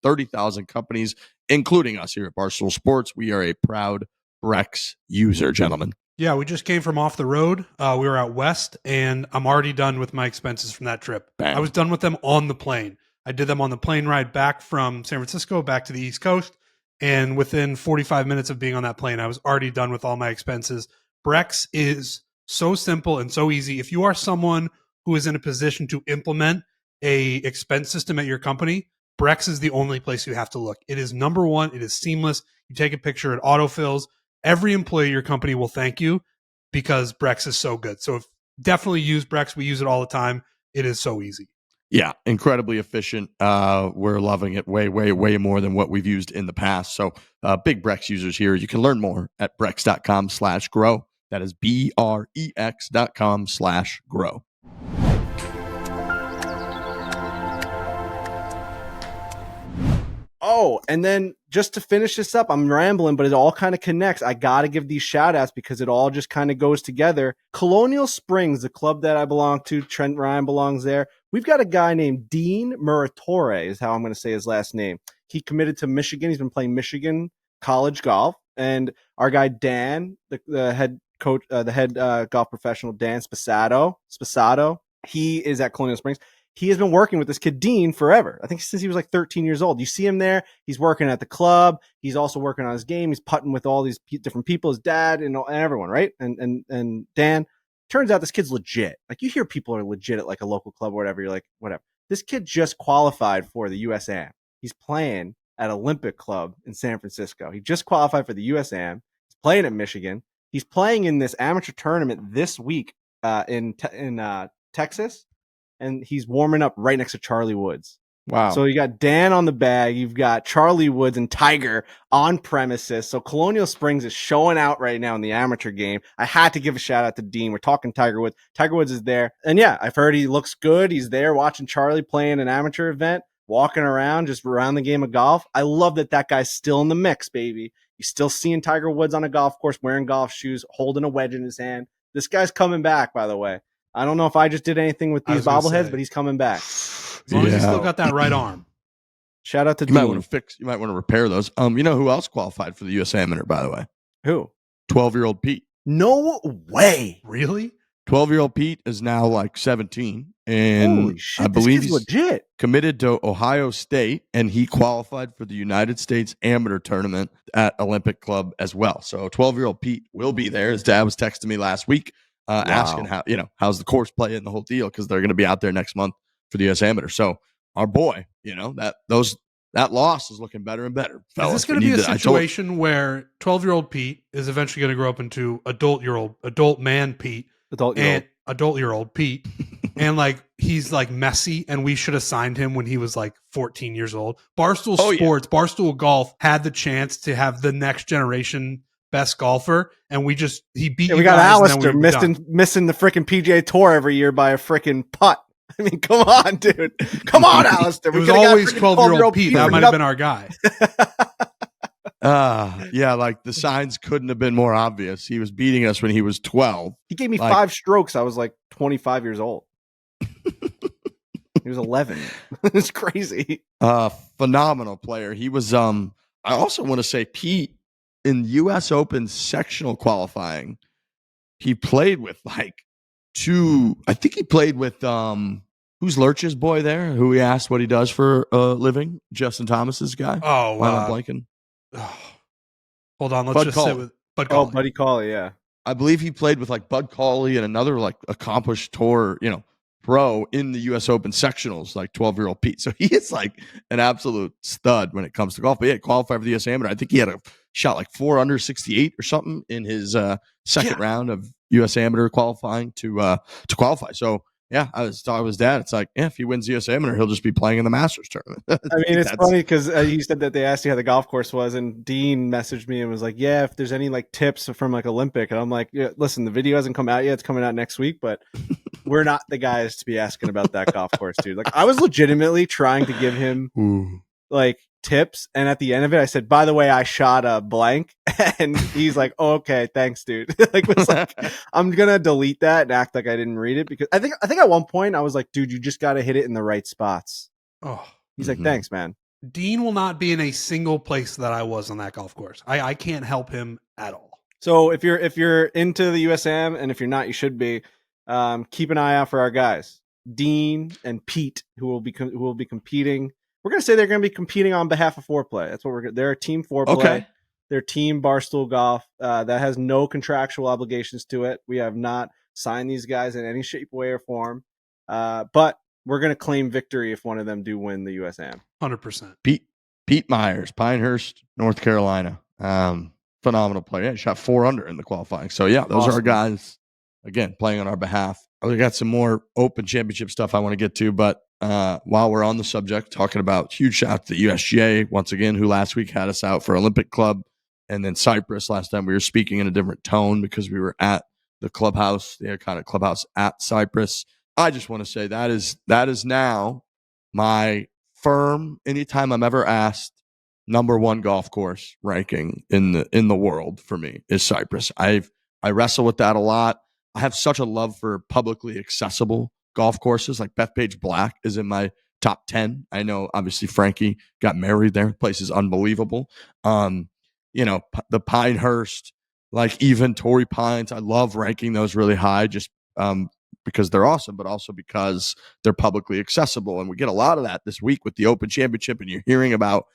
30,000 companies, including us here at Barstool Sports. We are a proud Brex user, gentlemen. Yeah, we just came from off the road. We were out west, and I'm already done with my expenses from that trip. Bam. I was done with them on the plane. I did them on the plane ride back from San Francisco back to the East Coast, and within 45 minutes of being on that plane, I was already done with all my expenses. Brex is so simple and so easy. If you are someone who is in a position to implement a expense system at your company, Brex is the only place you have to look. It is number one. It is seamless. You take a picture, it autofills. Every employee at your company will thank you because Brex is so good. So definitely use Brex. We use it all the time. It is so easy. Yeah, incredibly efficient. We're loving it way, way, way more than what we've used in the past. So big Brex users here. You can learn more at brex.com/grow. That is BREX.com/grow. Oh, and then just to finish this up, I'm rambling, but it all kind of connects. I got to give these shout outs because it all just kind of goes together. Colonial Springs, the club that I belong to, Trent Ryan belongs there. We've got a guy named Dean Muratore is how I'm going to say his last name. He committed to Michigan. He's been playing Michigan college golf. And our guy Dan, the head coach, the head golf professional, Dan Spasato, he is at Colonial Springs. He has been working with this kid Dean forever. I think since he was like 13 years old. You see him there. He's working at the club. He's also working on his game. He's putting with all these different people, his dad and everyone, right? And Dan. Turns out this kid's legit. Like, you hear people are legit at like a local club or whatever. You're like, whatever. This kid just qualified for the USAM. He's playing at Olympic Club in San Francisco. He just qualified for the USAM. He's playing at Michigan. He's playing in this amateur tournament this week in Texas, and he's warming up right next to Charlie Woods. Wow. So you got Dan on the bag. You've got Charlie Woods and Tiger on premises. So Colonial Springs is showing out right now in the amateur game. I had to give a shout out to Dean. We're talking Tiger Woods. Tiger Woods is there. And yeah, I've heard he looks good. He's there watching Charlie playing an amateur event, walking around, just around the game of golf. I love that guy's still in the mix, baby. You're still seeing Tiger Woods on a golf course, wearing golf shoes, holding a wedge in his hand. This guy's coming back, by the way. I don't know if I just did anything with these bobbleheads, but he's coming back. As long as he's still got that right arm. Shout out to You might want to you might want to repair those. You know who else qualified for the US Amateur, by the way? Who? 12-year-old Pete. No way. Really? 12-year-old Pete is now like 17. And holy shit, I believe he's legit. Committed to Ohio State, and he qualified for the United States Amateur Tournament at Olympic Club as well. So 12-year-old Pete will be there. His dad was texting me last week asking how's the course play and the whole deal, because they're going to be out there next month for the US Amateur. So our boy, that loss is looking better and better. Fellas, is this going to be a situation where 12-year-old Pete is eventually going to grow up into adult man Pete, adult-year-old Pete, and like he's like messy, and we should have signed him when he was like 14 years old? Barstool Sports, Barstool Golf had the chance to have the next generation best golfer, and he beat you. We got Alistair missing the freaking PGA Tour every year by a freaking putt. I mean, come on, dude. Come on, Alistair. It was always 12-year-old Pete. That might have been our guy. Yeah, like the signs couldn't have been more obvious. He was beating us when he was 12. He gave me 5 strokes. I was like 25 years old. He was 11. It's crazy. Phenomenal player. He was, I also want to say, Pete, in U.S. Open sectional qualifying, he played with I think he played with, who's Lurch's boy there, who he asked what he does for a living? Justin Thomas's guy? Oh, wow. Blanking. Hold on, let's just sit with Bud Cauley. Oh, Buddy Cauley, yeah. I believe he played with like Bud Cauley and another like accomplished tour, pro in the U.S. Open sectionals, like 12-year-old Pete. So he is like an absolute stud when it comes to golf. But yeah, qualified for the U.S. Amateur. I think he had a shot like 4 under 68 or something in his second round of U.S. Amateur qualifying to qualify. So yeah, I was talking with his dad. It's like, if he wins the U.S. Amateur, he'll just be playing in the Masters tournament. I mean, it's funny because he said that they asked you how the golf course was, and Dean messaged me and was like, yeah, if there's any like tips from like Olympic. And I'm like, yeah, listen, the video hasn't come out yet. It's coming out next week, but we're not the guys to be asking about that golf course, dude. Like, I was legitimately trying to give him like tips, and at the end of it I said, by the way, I shot a blank, and he's like, oh, okay, thanks, dude. Like, was like, I'm gonna delete that and act like I didn't read it, because I think at one point I was like, dude, you just gotta hit it in the right spots. He's like, thanks, man. Dean will not be in a single place that I was on that golf course. I can't help him at all. So if you're into the USAM, and if you're not, you should be, keep an eye out for our guys Dean and Pete, who will be competing. We're going to say they're going to be competing on behalf of Foreplay. That's what they're a team Foreplay. Okay. They're team Barstool Golf. That has no contractual obligations to it. We have not signed these guys in any shape, way, or form. But we're going to claim victory if one of them do win the USAM. 100%. Pete Myers, Pinehurst, North Carolina. Phenomenal player. Yeah, he shot 4 under in the qualifying. So yeah, those are our guys, again, playing on our behalf. We got some more Open Championship stuff I want to get to, but while we're on the subject, talking about huge shout out to the USGA once again, who last week had us out for Olympic Club, and then Cypress. Last time we were speaking in a different tone because we were at the clubhouse, the kind of clubhouse at Cypress. I just want to say that is now my firm, anytime I'm ever asked, number 1 golf course ranking in the world for me is Cypress. I wrestle with that a lot. I have such a love for publicly accessible golf courses. Like Bethpage Black is in my top 10. I know obviously Frankie got married there. The place is unbelievable. the Pinehurst, like even Torrey Pines. I love ranking those really high just because they're awesome, but also because they're publicly accessible. And we get a lot of that this week with the Open Championship, and you're hearing about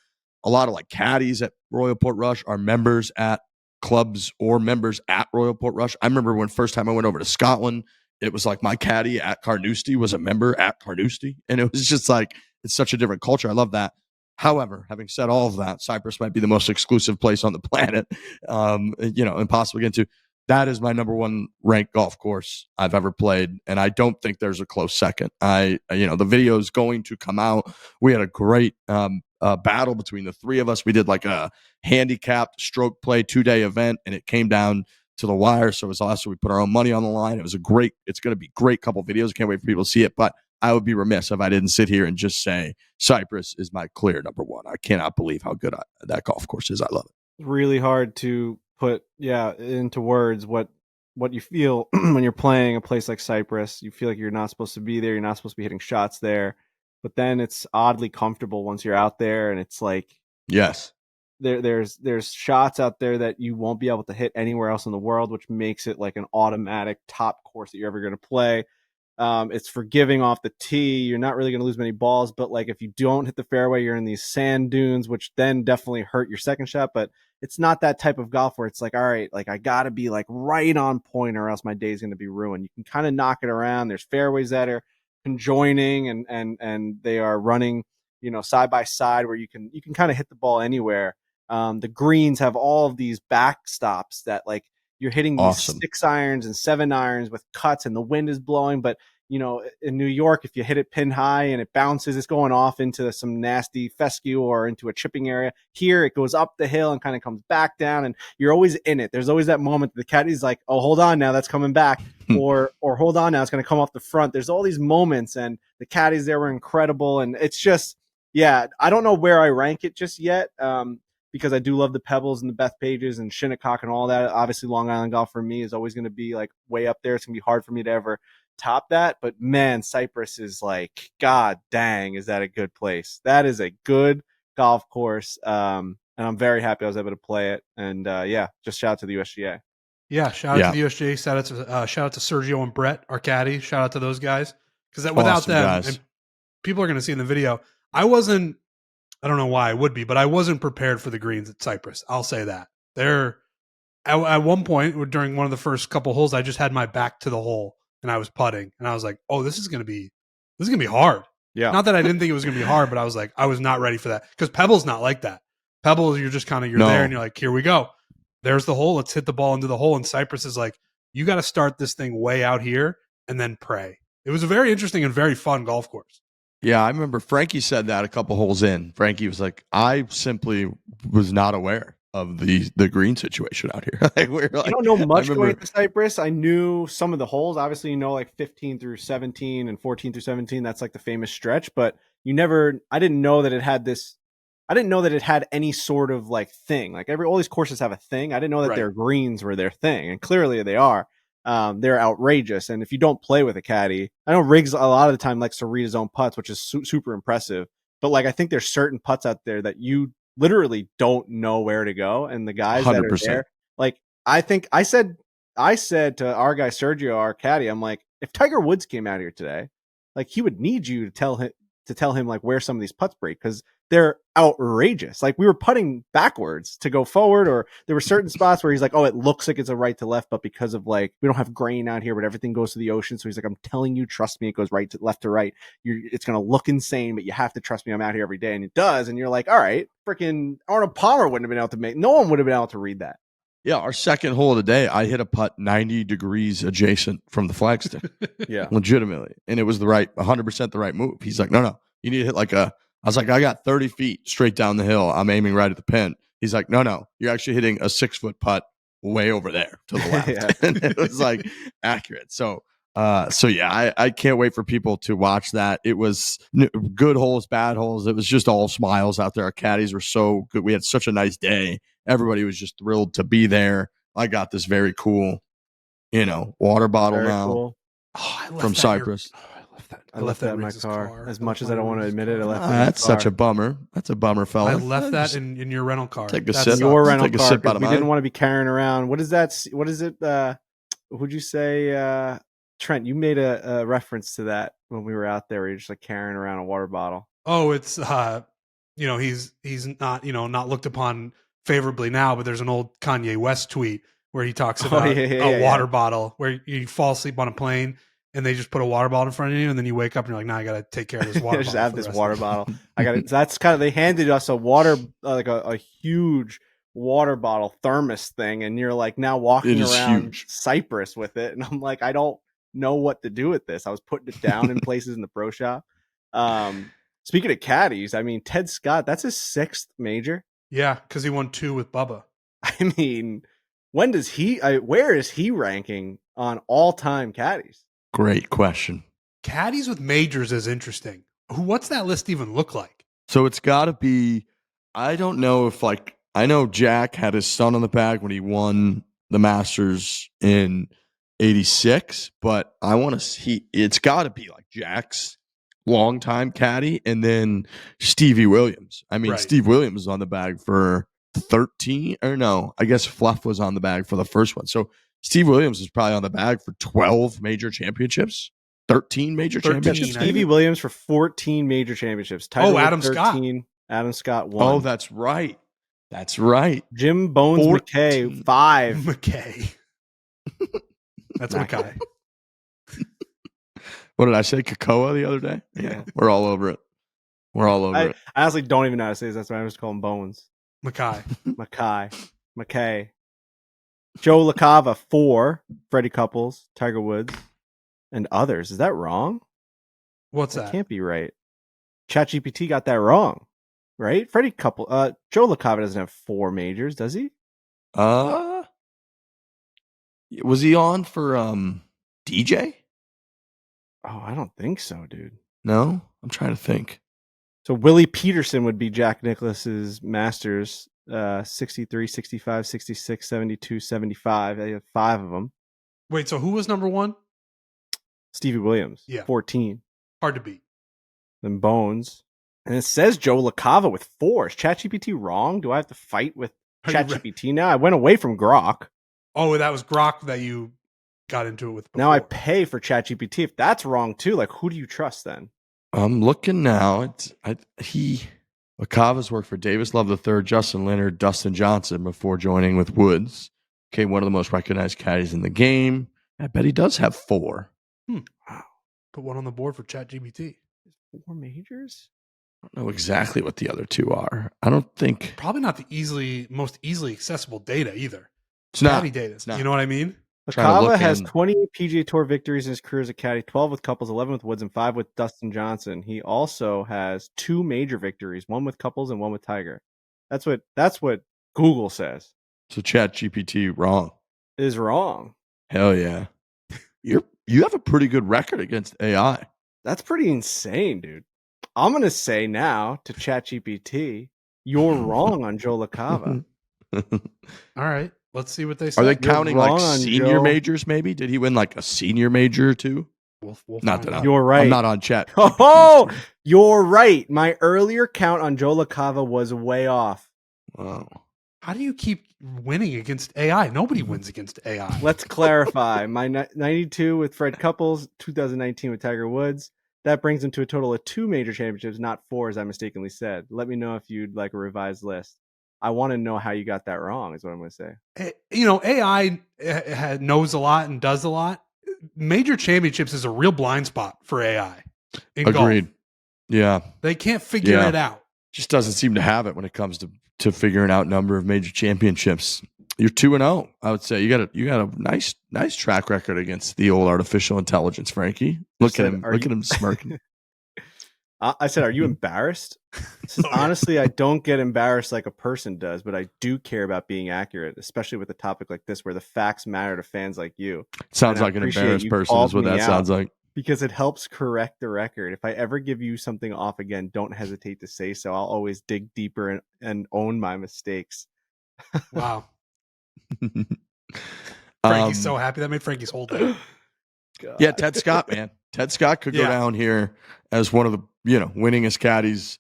a lot of like caddies at Royal Portrush are members at clubs or members at Royal Portrush. I remember when first time I went over to Scotland, it was like my caddy at Carnoustie was a member at Carnoustie. And it was just like, it's such a different culture. I love that. However, having said all of that, Cypress might be the most exclusive place on the planet, impossible to get into. That is my number one ranked golf course I've ever played, and I don't think there's a close second. The video is going to come out. We had a great battle between the three of us. We did like a handicapped stroke play 2-day event, and it came down to the wire. So it was awesome. We put our own money on the line. It's going to be great couple videos. I can't wait for people to see it, but I would be remiss if I didn't sit here and just say Cypress is my clear number one. I cannot believe how good that golf course is. I love it. Really hard to put into words what you feel when you're playing a place like Cypress. You feel like you're not supposed to be there. You're not supposed to be hitting shots there, but then it's oddly comfortable once you're out there, and it's like, yes, there's shots out there that you won't be able to hit anywhere else in the world, which makes it like an automatic top course that you're ever going to play. It's forgiving off the tee. You're not really going to lose many balls, but like if you don't hit the fairway, you're in these sand dunes, which then definitely hurt your second shot. But it's not that type of golf where it's like, all right, like I got to be like right on point or else my day's going to be ruined. You can kind of knock it around. There's fairways that are conjoining and they are running, side by side where you can kind of hit the ball anywhere. The greens have all of these backstops that like you're hitting these awesome 6 irons and 7 irons with cuts and the wind is blowing. But, in New York, if you hit it pin high and it bounces, it's going off into some nasty fescue or into a chipping area. Here, it goes up the hill and kind of comes back down, and you're always in it. There's always that moment the caddy's like, oh, hold on now, that's coming back. or hold on now, it's going to come off the front. There's all these moments, and the caddies there were incredible. And it's just, I don't know where I rank it just yet. Because I do love the Pebbles and the Bethpages and Shinnecock and all that. Obviously, Long Island golf for me is always going to be like way up there. It's going to be hard for me to ever top that. But man, Cypress is like, God dang, is that a good place? That is a good golf course. And I'm very happy I was able to play it. And just shout out to the USGA. Yeah, shout out to the USGA. Shout out to Sergio and Brett, our caddy. Shout out to those guys. Because without awesome them, guys. And people are going to see in the video, I don't know why I would be, but I wasn't prepared for the greens at Cypress. I'll say that. At one point during one of the first couple holes, I just had my back to the hole and I was putting, and I was like, "Oh, this is gonna be hard." Yeah. Not that I didn't think it was gonna be hard, but I was like, I was not ready for that because Pebble's not like that. Pebbles, you're just kind of there and you're like, "Here we go. There's the hole. Let's hit the ball into the hole." And Cypress is like, "You got to start this thing way out here and then pray." It was a very interesting and very fun golf course. Yeah, I remember Frankie said that a couple holes in. Frankie was like, I simply was not aware of the green situation out here. I don't know much going to Cypress. I knew some of the holes. Obviously, like 15 through 17 and 14 through 17. That's like the famous stretch. But I didn't know that it had this. I didn't know that it had any sort of like thing. Like all these courses have a thing. I didn't know that their greens were their thing. And clearly they are. They're outrageous. And if you don't play with a caddy, I know Riggs a lot of the time likes to read his own putts, which is super impressive. But like, I think there's certain putts out there that you literally don't know where to go. And the guys 100%. That are there, like, I think I said to our guy, Sergio, our caddy, I'm like, if Tiger Woods came out here today, like he would need you to tell him like where some of these putts break. Cause they're outrageous. Like we were putting backwards to go forward, or there were certain spots where he's like, oh, it looks like it's a right to left, but because of like, we don't have grain out here, but everything goes to the ocean. So he's like, I'm telling you, trust me, it goes right to left to right. It's going to look insane, but you have to trust me. I'm out here every day. And it does. And you're like, all right, freaking Arnold Palmer wouldn't have been able to no one would have been able to read that. Yeah. Our second hole of the day, I hit a putt 90 degrees adjacent from the flagstick. Yeah. Legitimately. And it was 100% the right move. He's like, no, you need to hit I was like, I got 30 feet straight down the hill. I'm aiming right at the pin. He's like, no, you're actually hitting a 6-foot putt way over there to the left. Yeah. And it was like accurate. So yeah, I can't wait for people to watch that. It was good holes, bad holes. It was just all smiles out there. Our caddies were so good. We had such a nice day. Everybody was just thrilled to be there. I got this very cool, water bottle very now cool. from Cypress. I left that in my Riggs' car. As I much left as I don't want to Riggs' admit it, I car. left it in my That's such car. a bummer. That's a bummer, fella. I left that in your rental car. Take a That sip. sucks. Your rental Take a car, sip out 'cause of we mine. didn't want to be carrying around. What is that? What is it? Would you say, Trent? You made a reference to that when we were out there. Where you're just like carrying around a water bottle. Oh, it's he's not not looked upon favorably now, but there's an old Kanye West tweet where he talks about a water bottle where you fall asleep on a plane and they just put a water bottle in front of you and then you wake up and you're like, nah, I gotta take care of this water Just bottle. have this water bottle. I got it. That's kind of, they handed us a water, like a huge water bottle thermos thing, and you're like now walking It is around huge. Cypress with it, and I'm like, I don't know what to do with this. I was putting it down in places in the pro shop. Speaking of caddies, I mean, Ted Scott, that's his 6th major. Yeah, because he won 2 with Bubba. I mean, when does where is he ranking on all-time caddies? Great question. Caddies with majors is interesting. What's that list even look like? So it's got to be. I don't know if I know Jack had his son on the bag when he won the Masters in '86, but I want to see. It's got to be like Jack's longtime caddy, and then Stevie Williams. I mean, Right. Steve Williams was on the bag for 13, or no, I guess Fluff was on the bag for the first one. So Steve Williams is probably on the bag for 12 major championships, 13 major 13, championships. I Stevie think. Williams for 14 major championships. Tiger Woods, Adam Scott. 13. Adam Scott 1. Oh, that's right. That's right. Jim Bones 14. McKay 5. McKay. That's McKay. What did I say? Kakoa the other day? Yeah. We're all over it. We're all over it. I honestly don't even know how to say this. That's why I just call him Bones. McKay. McKay. Joe LaCava 4. Freddie Couples, Tiger Woods, and others. Is that wrong? What's That that? can't be right. ChatGPT got that wrong, right? Freddie Couple. Joe LaCava doesn't have 4 majors, does he? Was he on for DJ? Oh, I don't think so, dude. No? I'm trying to think. So Willie Peterson would be Jack Nicklaus's Masters, 63, 65, 66, 72, 75. They have 5 of them. Wait, so who was number 1? Stevie Williams, Yeah. 14. Hard to beat. Then Bones. And it says Joe LaCava with 4. Is ChatGPT wrong? Do I have to fight with Are you ChatGPT now? I went away from Grok. Oh, that was Grok that you got into it with before. Now I pay for ChatGPT. If that's wrong too, like who do you trust then? I'm looking now. LaCava's worked for Davis Love III, Justin Leonard, Dustin Johnson before joining with Woods. Okay, one of the most recognized caddies in the game. I bet he does have 4. Wow. Put one on the board for ChatGPT. 4 majors? I don't know exactly what the other 2 are. I don't think Probably not the most easily accessible data either. it's not. Caddy data. It's not. You know what I mean? Trying to LaCava look has in. 20 PGA Tour victories in his career as a caddy, 12 with Couples, 11 with Woods, and 5 with Dustin Johnson. He also has 2 major victories, 1 with Couples and 1 with Tiger. That's what Google says. So ChatGPT wrong. Is wrong. Hell yeah. You have a pretty good record against AI. That's pretty insane, dude. I'm gonna say now to ChatGPT, you're wrong on Joe LaCava. Are All right. Let's see what they say. they counting like wrong on senior Joe. majors maybe? Did he win like a senior major too? We'll Not find that out. You're right. I'm not on chat. Oh, you're right. My earlier count on Joe LaCava was way off. Wow. How do you keep winning against AI? Nobody wins against AI. Let's clarify. My 92 with Fred Couples, 2019 with Tiger Woods. That brings him to a total of 2 major championships, not 4, as I mistakenly said. Let me know if you'd like a revised list. I want to know how you got that wrong, is what I'm going to say. AI knows a lot and does a lot. Major championships is a real blind spot for AI. In Agreed. golf. Yeah. They can't figure Yeah. it out. Just doesn't seem to have it when it comes to figuring out number of major championships. You're 2-0, I would say. You got a nice track record against the old artificial intelligence, Frankie. Look at him smirking. I said, are you embarrassed? Honestly, I don't get embarrassed like a person does, but I do care about being accurate, especially with a topic like this where the facts matter to fans like you. Sounds And I like an appreciate embarrassed you person called is what me that out. sounds like. Because it helps correct the record. If I ever give you something off again, don't hesitate to say so. I'll always dig deeper and own my mistakes. Wow. Frankie's Um, so happy. That made Frankie's whole day. God. Yeah, Ted Scott, man. Ted Scott could go down here as one of the winningest caddies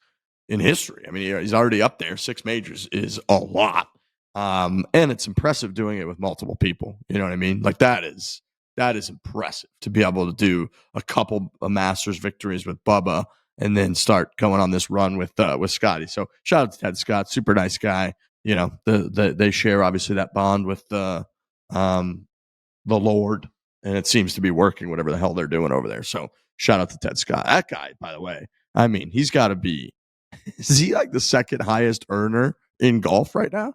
in history. I mean, he's already up there. 6 majors is a lot, and it's impressive doing it with multiple people. You know what I mean? Like that is impressive to be able to do a couple of Masters victories with Bubba and then start going on this run with Scottie. So shout out to Ted Scott, super nice guy. You know, they share obviously that bond with the Lord, and it seems to be working, whatever the hell they're doing over there. So shout out to Ted Scott. That guy, by the way, I mean, he's got to be, is he like the second highest earner in golf right now?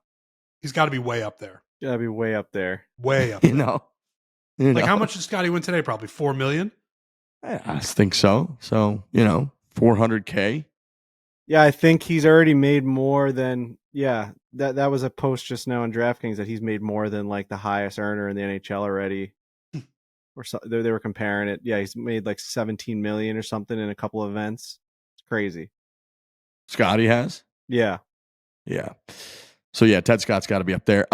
He's got to be way up there. Got to be way up there. Way up there. You like know. How much did Scottie win today? Probably $4 million. I think so. So, $400K. Yeah, I think he's already made more than that was a post just now on DraftKings that he's made more than like the highest earner in the NHL already. Or so they were comparing it. Yeah, he's made like 17 million or something in a couple of events. It's crazy. Scottie has? Yeah. Yeah. So yeah, Ted Scott's got to be up there.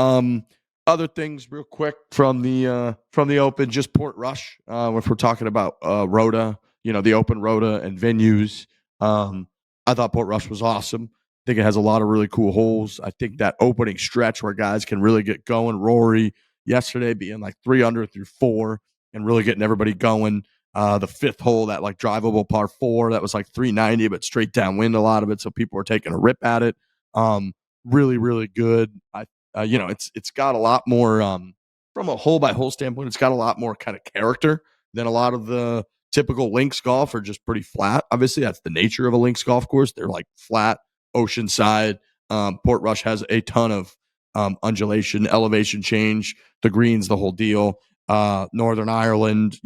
Other things real quick from the Open, just Portrush. If we're talking about Rota, the Open Rota and venues. I thought Portrush was awesome. I think it has a lot of really cool holes. I think that opening stretch where guys can really get going. Rory yesterday being like 3 under through 4 and really getting everybody going. The 5th hole, that like drivable par 4, that was like 390, but straight downwind a lot of it. So people were taking a rip at it. Really, really good. It's got a lot more from a hole by hole standpoint. It's got a lot more kind of character than a lot of the typical links golf are just pretty flat. Obviously, that's the nature of a links golf course. They're like flat, oceanside. Portrush has a ton of undulation, elevation change, the greens, the whole deal. Northern Ireland,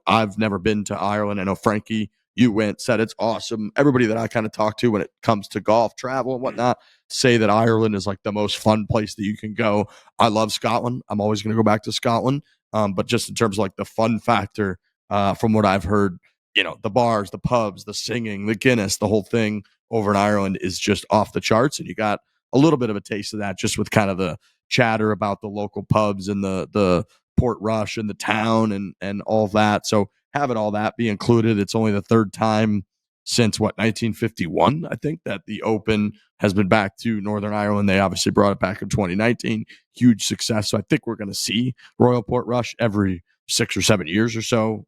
I've never been to Ireland. I know Frankie, you went, said it's awesome. Everybody that I kind of talk to when it comes to golf, travel and whatnot, say that Ireland is like the most fun place that you can go. I love Scotland. I'm always going to go back to Scotland. But just in terms of like the fun factor, from what I've heard, the bars, the pubs, the singing, the Guinness, the whole thing over in Ireland is just off the charts. And you got a little bit of a taste of that just with kind of the chatter about the local pubs and the Portrush and the town and all that. So having all that be included, it's only the 3rd time since 1951, I think, that the Open has been back to Northern Ireland. They obviously brought it back in 2019. Huge success. So I think we're going to see Royal Portrush every 6 or 7 years or so,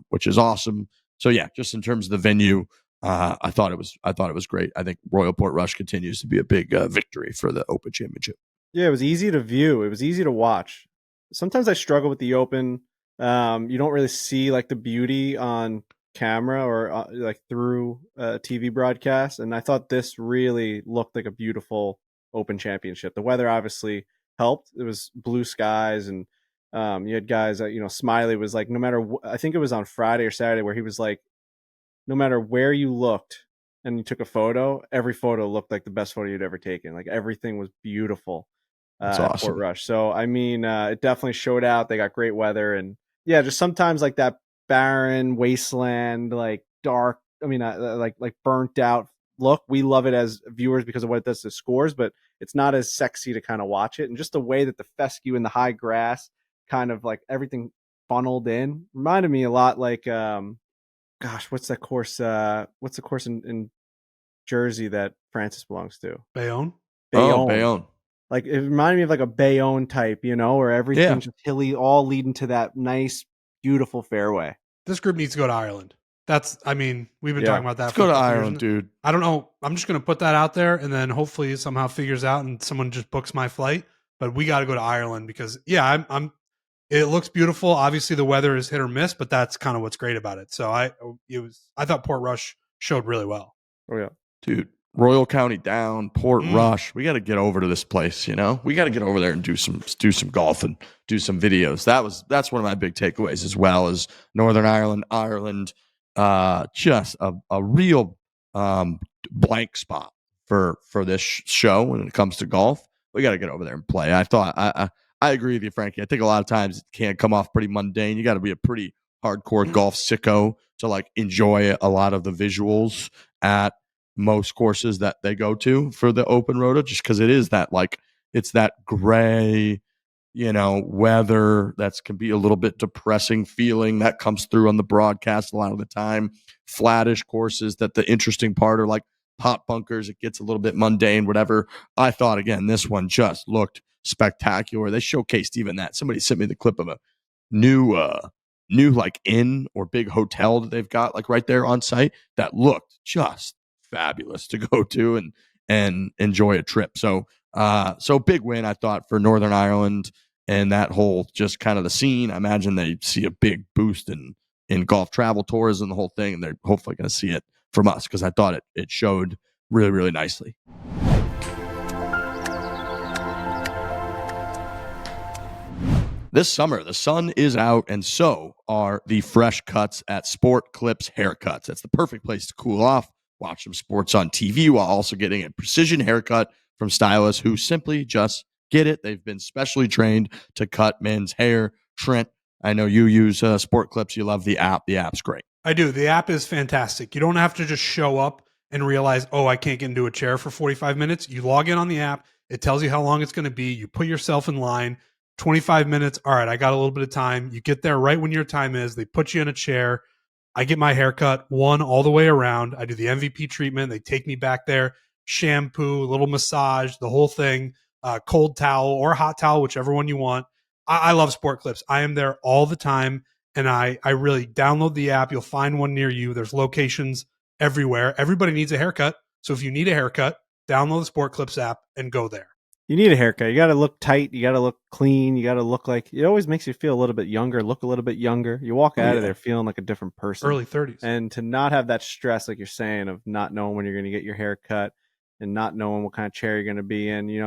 which is awesome. So yeah, just in terms of the venue, I thought it was great. I think Royal Portrush continues to be a big victory for the Open Championship. Yeah, it was easy to view. It was easy to watch. Sometimes I struggle with the Open. You don't really see like the beauty on camera or like through a TV broadcast. And I thought this really looked like a beautiful Open Championship. The weather obviously helped. It was blue skies, and you had guys that, Smiley was like, no matter I think it was on Friday or Saturday where he was like, no matter where you looked and you took a photo, every photo looked like the best photo you'd ever taken. Like everything was beautiful. That's awesome. Portrush. So I mean, it definitely showed out. They got great weather, and yeah, just sometimes like that barren wasteland, like dark. I mean, like burnt out look. We love it as viewers because of what it does to scores, but it's not as sexy to kind of watch it. And just the way that the fescue and the high grass, kind of like everything funneled in, reminded me a lot like, what's that course? What's the course in Jersey that Francis belongs to? Bayonne. Bayonne. Like it reminded me of like a Bayonne type, where everything's just hilly, all leading to that nice, beautiful fairway. This group needs to go to Ireland. We've been talking about that. Let's go to Ireland, dude. I don't know. I'm just going to put that out there, and then hopefully it somehow figures out and someone just books my flight. But we got to go to Ireland because, it looks beautiful. Obviously, the weather is hit or miss, but that's kind of what's great about it. So I thought Portrush showed really well. Oh yeah, dude. Royal County Down, Portrush. We got to get over to this place, We got to get over there and do some golf and do some videos. That's one of my big takeaways, as well as Northern Ireland, just a real blank spot for this show when it comes to golf. We got to get over there and play. I agree with you, Frankie. I think a lot of times it can come off pretty mundane. You got to be a pretty hardcore golf sicko to like enjoy a lot of the visuals at most courses that they go to for the Open Rota, just because it is that like, it's that gray, weather that's can be a little bit depressing feeling that comes through on the broadcast a lot of the time. Flattish courses that the interesting part are like pot bunkers. It gets a little bit mundane, whatever. I thought, again, this one just looked spectacular. They showcased even that. Somebody sent me the clip of a new like inn or big hotel that they've got like right there on site that looked just fabulous to go to and enjoy a trip. So big win, I thought, for Northern Ireland and that whole just kind of the scene. I imagine they see a big boost in golf travel tourism, the whole thing, and they're hopefully going to see it from us because I thought it showed really, really nicely. This summer, the sun is out, and so are the fresh cuts at Sport Clips Haircuts. That's the perfect place to cool off, watch some sports on TV while also getting a precision haircut from stylists who simply just get it. They've been specially trained to cut men's hair. Trent, I know you use Sport Clips. You love the app. The app's great. I do. The app is fantastic. You don't have to just show up and realize, oh, I can't get into a chair for 45 minutes. You log in on the app. It tells you how long it's going to be. You put yourself in line. 25 minutes. All right, I got a little bit of time. You get there right when your time is. They put you in a chair. I get my haircut one all the way around. I do the MVP treatment. They take me back there, shampoo, a little massage, the whole thing, cold towel or hot towel, whichever one you want. I love Sport Clips. I am there all the time, and I really download the app. You'll find one near you. There's locations everywhere. Everybody needs a haircut. So if you need a haircut, download the Sport Clips app and go there. You need a haircut. You got to look tight. You got to look clean. You got to look like, it always makes you feel a little bit younger, look a little bit younger. You walk out of there feeling like a different person. Early 30s. And to not have that stress, like you're saying, of not knowing when you're going to get your hair cut and not knowing what kind of chair you're going to be in, you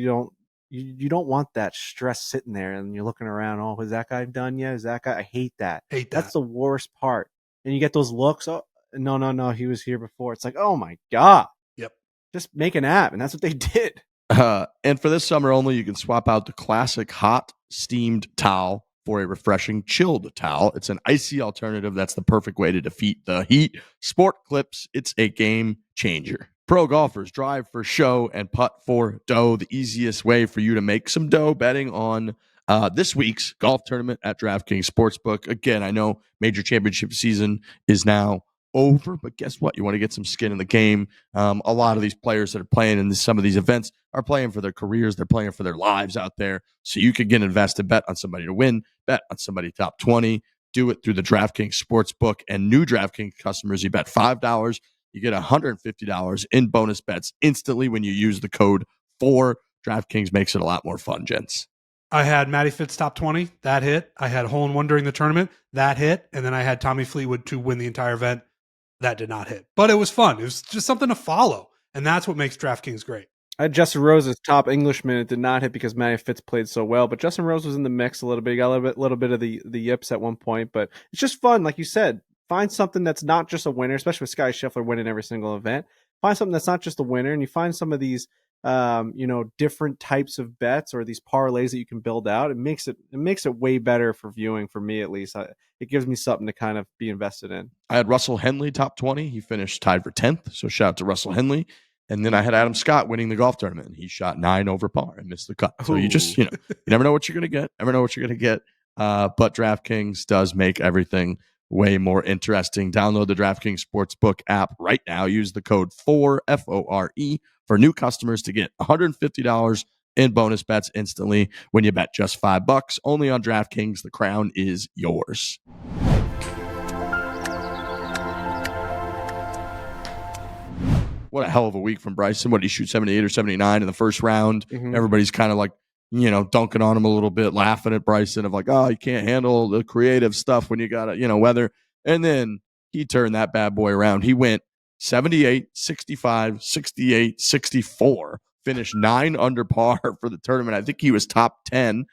don't want that stress sitting there and you're looking around. Oh, is that guy done yet? Is that guy? I hate that. That's the worst part. And you get those looks. Oh, no, he was here before. It's like, oh my God. Yep. Just make an app. And that's what they did. And for this summer only, you can swap out the classic hot steamed towel for a refreshing chilled towel. It's an icy alternative that's the perfect way to defeat the heat. Sport Clips, it's a game changer. Pro golfers drive for show and putt for dough. The easiest way for you to make some dough betting on this week's golf tournament at DraftKings Sportsbook. Again, I know major championship season is now over, but guess what? You want to get some skin in the game. A lot of these players that are playing in some of these events are playing for their careers. They're playing for their lives out there. So you could get invested, bet on somebody to win, bet on somebody top 20, do it through the DraftKings Sportsbook. And new DraftKings customers, you bet $5, you get $150 in bonus bets instantly when you use the code FORE. DraftKings makes it a lot more fun, gents. I had Matty Fitz top 20. That hit. I had hole in one during the tournament. That hit. And then I had Tommy Fleetwood to win the entire event. That did not hit. But it was fun. It was just something to follow. And that's what makes DraftKings great. I had Justin Rose's top Englishman. It did not hit because Matty Fitz played so well. But Justin Rose was in the mix a little bit. He got a little bit of the yips at one point. But it's just fun. Like you said, find something that's not just a winner, especially with Scottie Scheffler winning every single event. Find something that's not just a winner. And you find some of these different types of bets or these parlays that you can build out. It makes it way better for viewing, for me at least. It gives me something to kind of be invested in. I had Russell Henley top 20. He finished tied for 10th. So shout out to Russell Henley. And then I had Adam Scott winning the golf tournament. He shot 9 over par and missed the cut. So you just, you never know what you're going to get. But DraftKings does make everything way more interesting. Download the DraftKings Sportsbook app right now. Use the code FORE, F-O-R-E, for new customers to get $150 in bonus bets instantly when you bet just $5. Only on DraftKings. The crown is yours. What a hell of a week from Bryson. What did he shoot, 78 or 79 in the first round? Mm-hmm. Everybody's kind of like, dunking on him a little bit, laughing at Bryson of like, oh, you can't handle the creative stuff when you got to, weather. And then he turned that bad boy around. He went 78, 65, 68, 64, finished 9 under par for the tournament. I think he was top 10,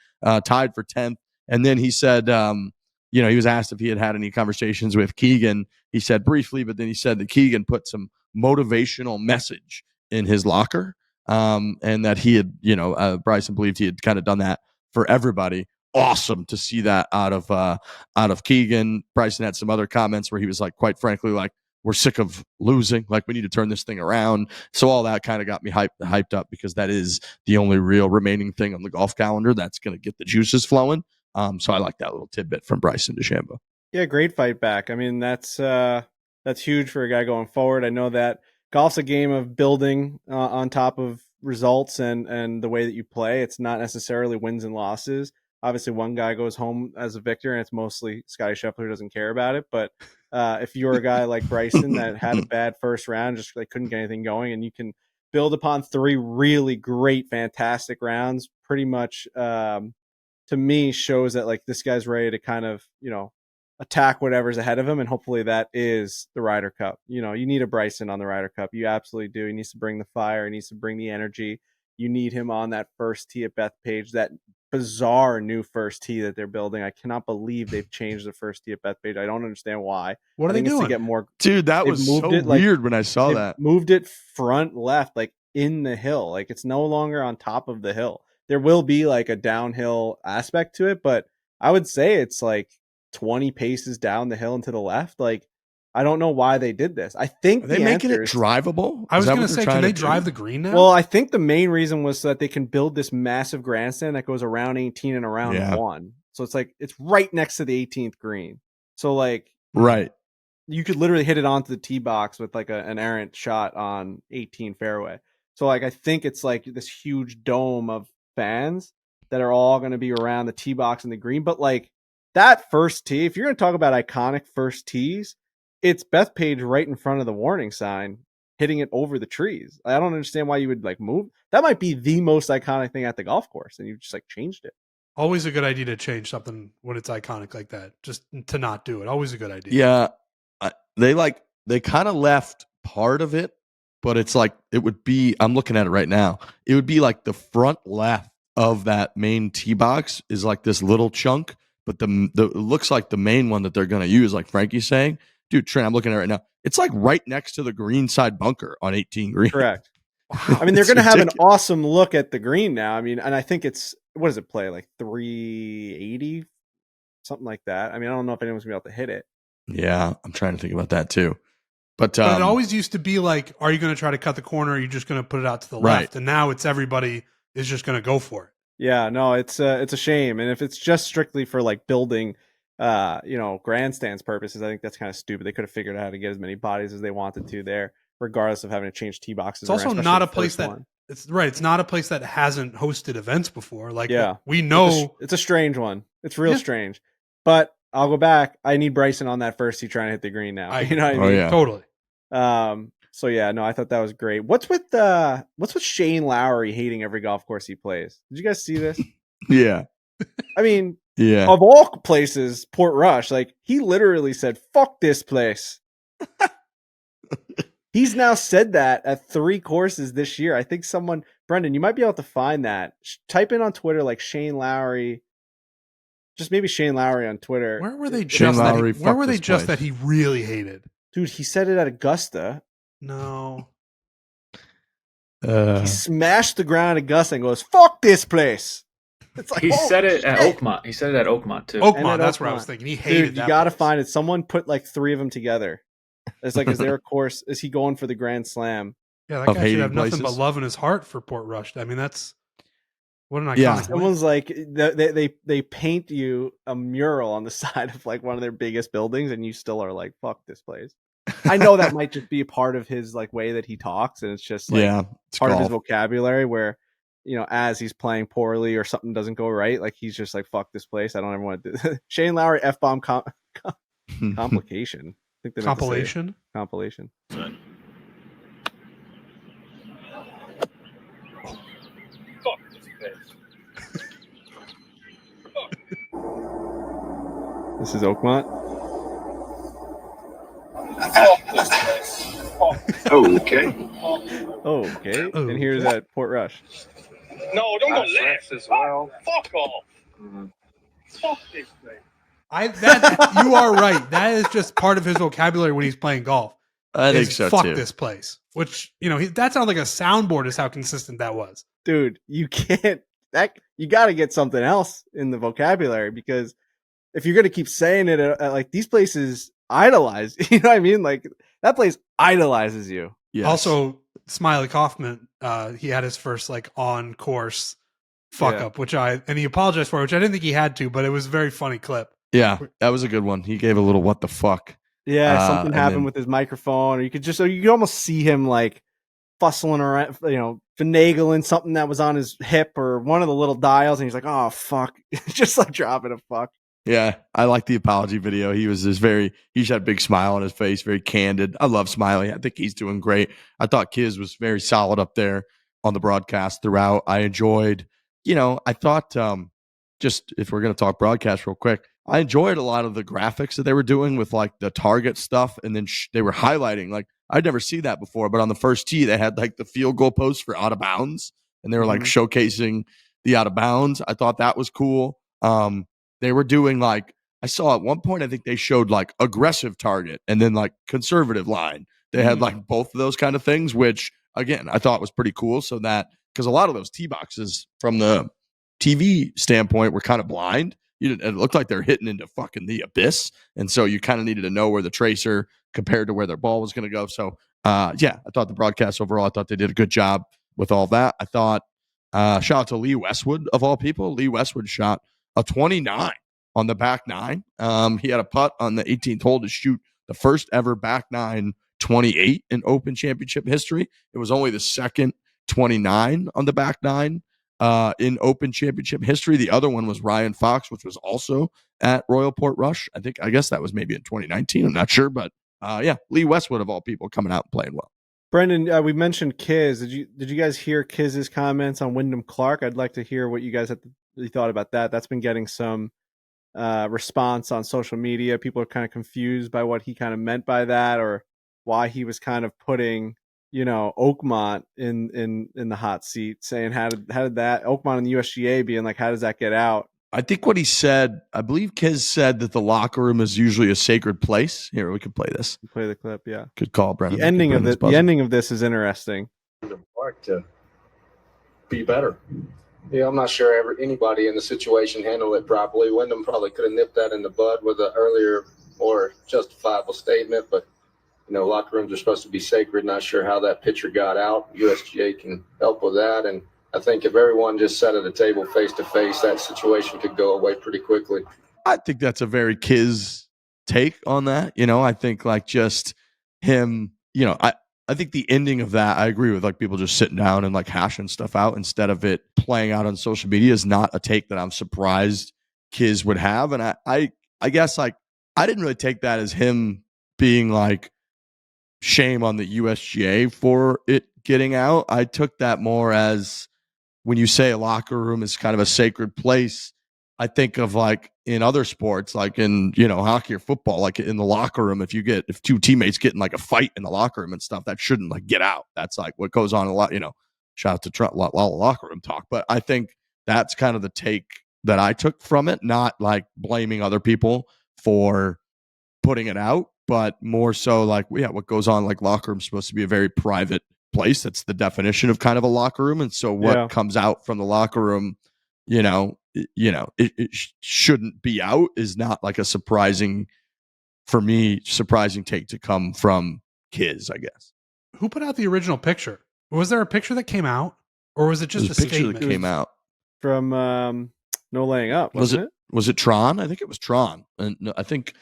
tied for 10th. And then he said, he was asked if he had any conversations with Keegan. He said briefly, but then he said that Keegan put some motivational message in his locker. And that he had, Bryson believed he had kind of done that for everybody. Awesome to see that out of Keegan. Bryson had some other comments where he was like, quite frankly, like, we're sick of losing. Like, we need to turn this thing around. So all that kind of got me hyped up, because that is the only real remaining thing on the golf calendar that's going to get the juices flowing. So I like that little tidbit from Bryson DeChambeau. Yeah, great fight back. I mean, that's huge for a guy going forward. I know that golf's a game of building on top of results and the way that you play. It's not necessarily wins and losses. Obviously, one guy goes home as a victor, and it's mostly Scottie Scheffler who doesn't care about it. But if you're a guy like Bryson that had a bad first round, just like couldn't get anything going, and you can build upon 3 really great, fantastic rounds, pretty much to me shows that like this guy's ready to kind of, attack whatever's ahead of him, and hopefully that is the Ryder Cup. You need a Bryson on the Ryder Cup. You absolutely do. He needs to bring the fire. He needs to bring the energy. You need him on that first tee at Bethpage, that bizarre new first tee that they're building. I cannot believe they've changed the first tee at Bethpage. I don't understand why. What are they doing? To get more, dude, that was so weird when I saw that. Moved it front left, like in the hill. Like, it's no longer on top of the hill. There will be like a downhill aspect to it, but I would say it's like 20 paces down the hill and to the left. Like, I don't know why they did this. I think are they making it drivable? I was going to say, can they drive the green now? Well, I think the main reason was so that they can build this massive grandstand that goes around 18 and around 1. So it's like, it's right next to the 18th green. So like, right, you could literally hit it onto the tee box with like an errant shot on 18 fairway. So like, I think it's like this huge dome of fans that are all going to be around the tee box and the green. But like, that first tee, if you're going to talk about iconic first tees, it's Bethpage right in front of the warning sign, hitting it over the trees. I don't understand why you would like move. That might be the most iconic thing at the golf course, and you just like changed it. Always a good idea to change something when it's iconic like that. Just to not do it. Always a good idea. Yeah, they kind of left part of it, but it's like it would be. I'm looking at it right now. It would be like the front left of that main tee box is like this little chunk, but the it looks like the main one that they're going to use, like Frankie's saying. Dude, Trent, I'm looking at it right now. It's like right next to the green side bunker on 18 green. Correct. I mean, they're going to have an awesome look at the green now. I mean, and I think it's, what does it play? Like 380? Something like that. I mean, I don't know if anyone's going to be able to hit it. Yeah, I'm trying to think about that too. But it always used to be like, are you going to try to cut the corner, or are you just going to put it out to the left? And now it's everybody is just going to go for it. Yeah, no, it's a shame. And if it's just strictly for like building grandstands purposes, I think that's kind of stupid. They could have figured out how to get as many bodies as they wanted to there, regardless of having to change tee boxes. It's also not a place that it's right. It's not a place that hasn't hosted events before. Like, yeah, we know it's a strange one. It's real strange. But I'll go back. I need Bryson on that first tee trying to hit the green now. You know what I mean? Yeah. Totally. So yeah, no, I thought that was great. What's with Shane Lowry hating every golf course he plays? Did you guys see this? Yeah. I mean, yeah. Of all places, Portrush, like he literally said, "Fuck this place." He's now said that at 3 courses this year. I think Brendan, you might be able to find that. Type in on Twitter like Shane Lowry. Just maybe Shane Lowry on Twitter. Where were they just that he really hated? Dude, he said it at Augusta. No. He smashed the ground at Augusta and goes, "Fuck this place." It's like, he said it at Oakmont. He said it at Oakmont too. Oakmont, that's where I was thinking. He hated Dude, you got to find it. Someone put like 3 of them together. It's like, is there a course? Is he going for the Grand Slam? Yeah, that guy should have nothing but love in his heart for Portrush. I mean, that's what an iconic. Yeah, someone's like they paint you a mural on the side of like one of their biggest buildings, and you still are like, "Fuck this place." I know that might just be a part of his like way that he talks, and it's just like part of his vocabulary where, as he's playing poorly or something doesn't go right, like he's just like, "Fuck this place. I don't ever want to do this." Shane Lowry F-bomb complication. I think compilation. Compilation. This is Oakmont. Okay. Okay. And here's at Portrush. No, don't go left as well. Fuck off. Fuck this place. You are right. That is just part of his vocabulary when he's playing golf. I think so fuck too. This place. Which, that sounds like a soundboard is how consistent that was. Dude, you can't you got to get something else in the vocabulary, because if you're going to keep saying it like these places idolize, you know what I mean? Like That place idolizes you. Yes. Also, Smiley Kaufman, he had his first like on course fuck up, and he apologized for it, which I didn't think he had to, but it was a very funny clip. Yeah, that was a good one. He gave a little what the fuck. Yeah, something happened with his microphone, or you could almost see him like fussling around, finagling something that was on his hip or one of the little dials, and he's like, "Oh fuck," just like dropping a fuck. Yeah, I like the apology video. He was he just had a big smile on his face, very candid. I love Smiley. I think he's doing great. I thought Kiz was very solid up there on the broadcast throughout. I enjoyed, I thought, just if we're going to talk broadcast real quick, I enjoyed a lot of the graphics that they were doing with like the target stuff. And then they were highlighting, like, I'd never seen that before, but on the first tee, they had like the field goal post for out of bounds, and they were like showcasing the out of bounds. I thought that was cool. They were doing like, I saw at one point, I think they showed like aggressive target and then like conservative line. They had like both of those kind of things, which again, I thought was pretty cool. So that, because a lot of those tee boxes from the TV standpoint were kind of blind. It looked like they're hitting into fucking the abyss. And so you kind of needed to know where the tracer compared to where their ball was going to go. So yeah, I thought the broadcast overall, I thought they did a good job with all that. I thought, shout out to Lee Westwood of all people. Lee Westwood shot a 29 on the back nine. He had a putt on the 18th hole to shoot the first ever back nine 28 in Open Championship history. It was only the second 29 on the back nine in Open Championship history. The other one was Ryan Fox, which was also at Royal Portrush. I guess that was maybe in 2019. I'm not sure, but yeah, Lee Westwood of all people coming out and playing well. Brendan, we mentioned Kiz. Did you guys hear Kiz's comments on Wyndham Clark? I'd like to hear what you guys thought about that. That's been getting some response on social media. People are kind of confused by what he kind of meant by that, or why he was kind of putting, Oakmont in the hot seat, saying how did that Oakmont and the USGA being like, how does that get out? I think what he said, I believe Kiz said that the locker room is usually a sacred place. Here, we can play this. Play the clip, yeah. Good call, Brendan. The ending of this is interesting. To be better. Yeah, I'm not sure anybody in the situation handled it properly. Wyndham probably could have nipped that in the bud with an earlier, more justifiable statement, but locker rooms are supposed to be sacred. Not sure how that picture got out. USGA can help with that, and I think if everyone just sat at a table face to face, that situation could go away pretty quickly. I think that's a very Kiz take on that. I think like just him, I think the ending of that, I agree with, like people just sitting down and like hashing stuff out instead of it playing out on social media is not a take that I'm surprised Kiz would have. And I guess like I didn't really take that as him being like shame on the USGA for it getting out. I took that more as when you say a locker room is kind of a sacred place, I think of like in other sports, like in, hockey or football, like in the locker room, if two teammates get in like a fight in the locker room and stuff, that shouldn't like get out. That's like what goes on a lot, shout out to Trump, a lot of locker room talk. But I think that's kind of the take that I took from it, not like blaming other people for putting it out, but more so like, yeah, what goes on, like locker room is supposed to be a very private place. That's the definition of kind of a locker room. And so what comes out from the locker room, it shouldn't be out is not like a surprising take to come from Kiz, I guess. Who put out the original picture? Was there a picture that came out, or was it just a picture statement that came out from No Laying Up? Wasn't it? Was it Tron? I think it was Tron. And I think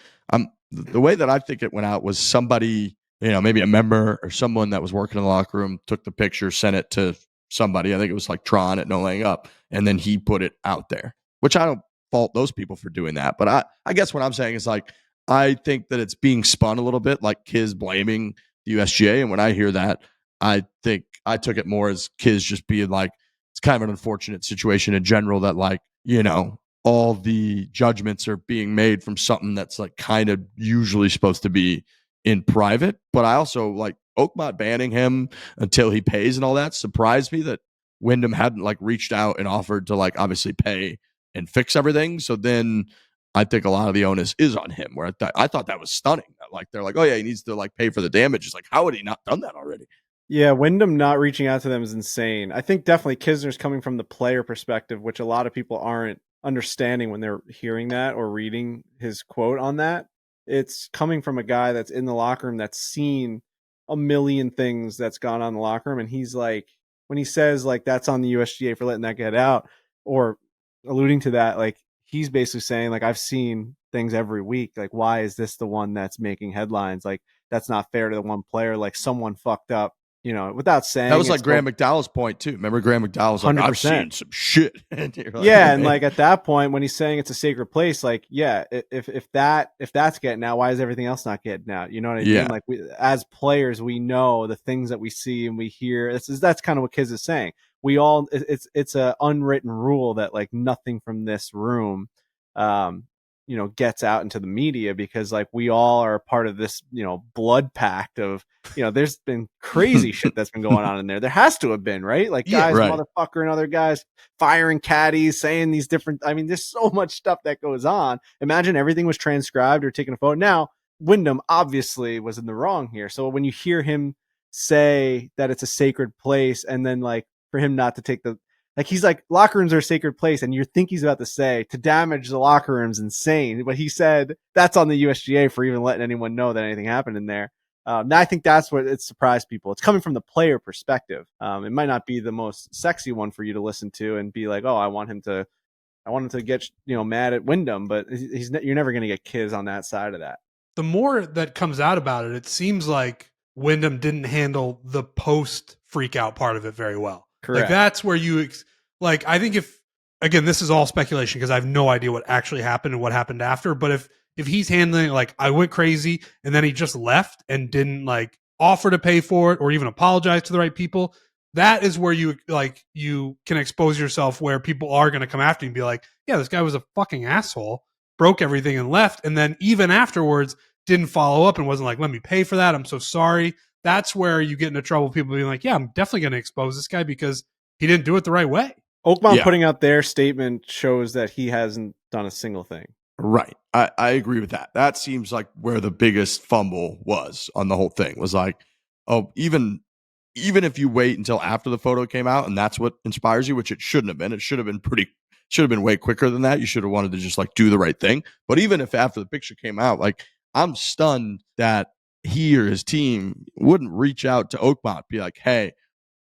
the way that I think it went out was somebody, maybe a member or someone that was working in the locker room took the picture, sent it to somebody. I think it was like Tron at No Laying Up, and then he put it out there, which I don't fault those people for doing that. But I guess what I'm saying is like, I think that it's being spun a little bit, like Kiz blaming the USGA. And when I hear that, I think I took it more as Kiz just being like, it's kind of an unfortunate situation in general that like, all the judgments are being made from something that's like kind of usually supposed to be in private. But I also like Oakmont banning him until he pays and all that surprised me that Wyndham hadn't like reached out and offered to like obviously pay and fix everything. So then I think a lot of the onus is on him, where I thought that was stunning. Like they're like, oh yeah, he needs to like pay for the damages. Like, how had he not done that already? Yeah, Wyndham not reaching out to them is insane. I think definitely Kisner's coming from the player perspective, which a lot of people aren't understanding when they're hearing that or reading his quote on that. it's coming from a guy that's in the locker room that's seen a million things that's gone on in the locker room. And he's like, when he says like that's on the USGA for letting that get out or alluding to that, like he's basically saying like I've seen things every week. Like why is this the one that's making headlines? Like that's not fair to the one player. Like someone fucked up. Without saying that was like Graham McDowell's point too. Remember Graham McDowell's like, 100%. I've seen some shit. And and like at that point when he's saying it's a sacred place, like if that's getting out, why is everything else not getting out? You know what I mean? Like as players, we know the things that we see and we hear. That's kind of what Kiz is saying. We all it's a unwritten rule that like nothing from this room gets out into the media because like we all are part of this blood pact of there's been crazy shit that's been going on in there. There has to have been, right? Like guys, motherfucker, and other guys firing caddies, saying these different. I mean, there's so much stuff that goes on. Imagine everything was transcribed or taken a photo. Now, Wyndham obviously was in the wrong here. So when you hear him say that it's a sacred place, and then like for him not to take he's like locker rooms are a sacred place, and you think he's about to say to damage the locker rooms insane, but he said that's on the USGA for even letting anyone know that anything happened in there. Now I think that's what it surprised people. It's coming from the player perspective. It might not be the most sexy one for you to listen to and be like, oh, I want him to get mad at Wyndham, but you're never going to get Kiz on that side of that. The more that comes out about it, it seems like Wyndham didn't handle the post freak out part of it very well. Correct. Like that's where I think again, this is all speculation because I have no idea what actually happened and what happened after. But if he's handling it like I went crazy and then he just left and didn't like offer to pay for it or even apologize to the right people, that is where you can expose yourself where people are going to come after you and be like, yeah, this guy was a fucking asshole, broke everything and left. And then even afterwards didn't follow up and wasn't like, let me pay for that. I'm so sorry. That's where you get into trouble. People being like, yeah, I'm definitely going to expose this guy because he didn't do it the right way. Oakmont putting out their statement shows that he hasn't done a single thing. Right. I agree with that. That seems like where the biggest fumble was on the whole thing was like, oh, even if you wait until after the photo came out and that's what inspires you, which it shouldn't have been. It should have been way quicker than that. You should have wanted to just like do the right thing. But even if after the picture came out, like I'm stunned that he or his team wouldn't reach out to Oakmont, be like, hey,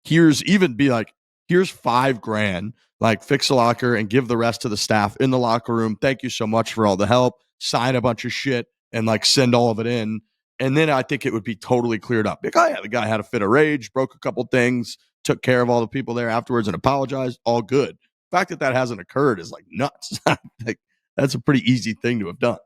here's $5,000, like fix a locker and give the rest to the staff in the locker room. Thank you so much for all the help. Sign a bunch of shit and like send all of it in. And then I think it would be totally cleared up. Like, oh yeah, the guy had a fit of rage, broke a couple things, took care of all the people there afterwards and apologized. All good. The fact that hasn't occurred is like nuts. Like, that's a pretty easy thing to have done.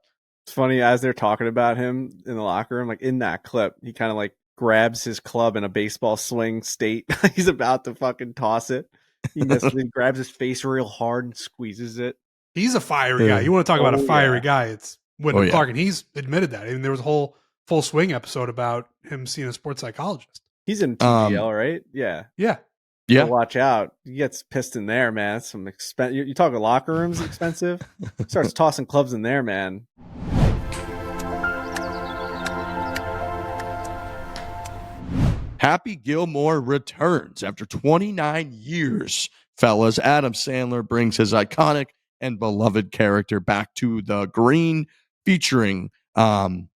It's funny as they're talking about him in the locker room, like in that clip, he kind of like grabs his club in a baseball swing state. He's about to fucking toss it. He grabs his face real hard and squeezes it. He's a fiery guy. You want to talk about a fiery guy? It's Wyndham Clark, and he's admitted that. I mean, there was a whole Full Swing episode about him seeing a sports psychologist. He's in TGL, right? Yeah. So watch out. He gets pissed in there, man. It's some expense. You talk locker rooms expensive. Starts tossing clubs in there, man. Happy Gilmore returns after 29 years, fellas. Adam Sandler brings his iconic and beloved character back to the green, featuring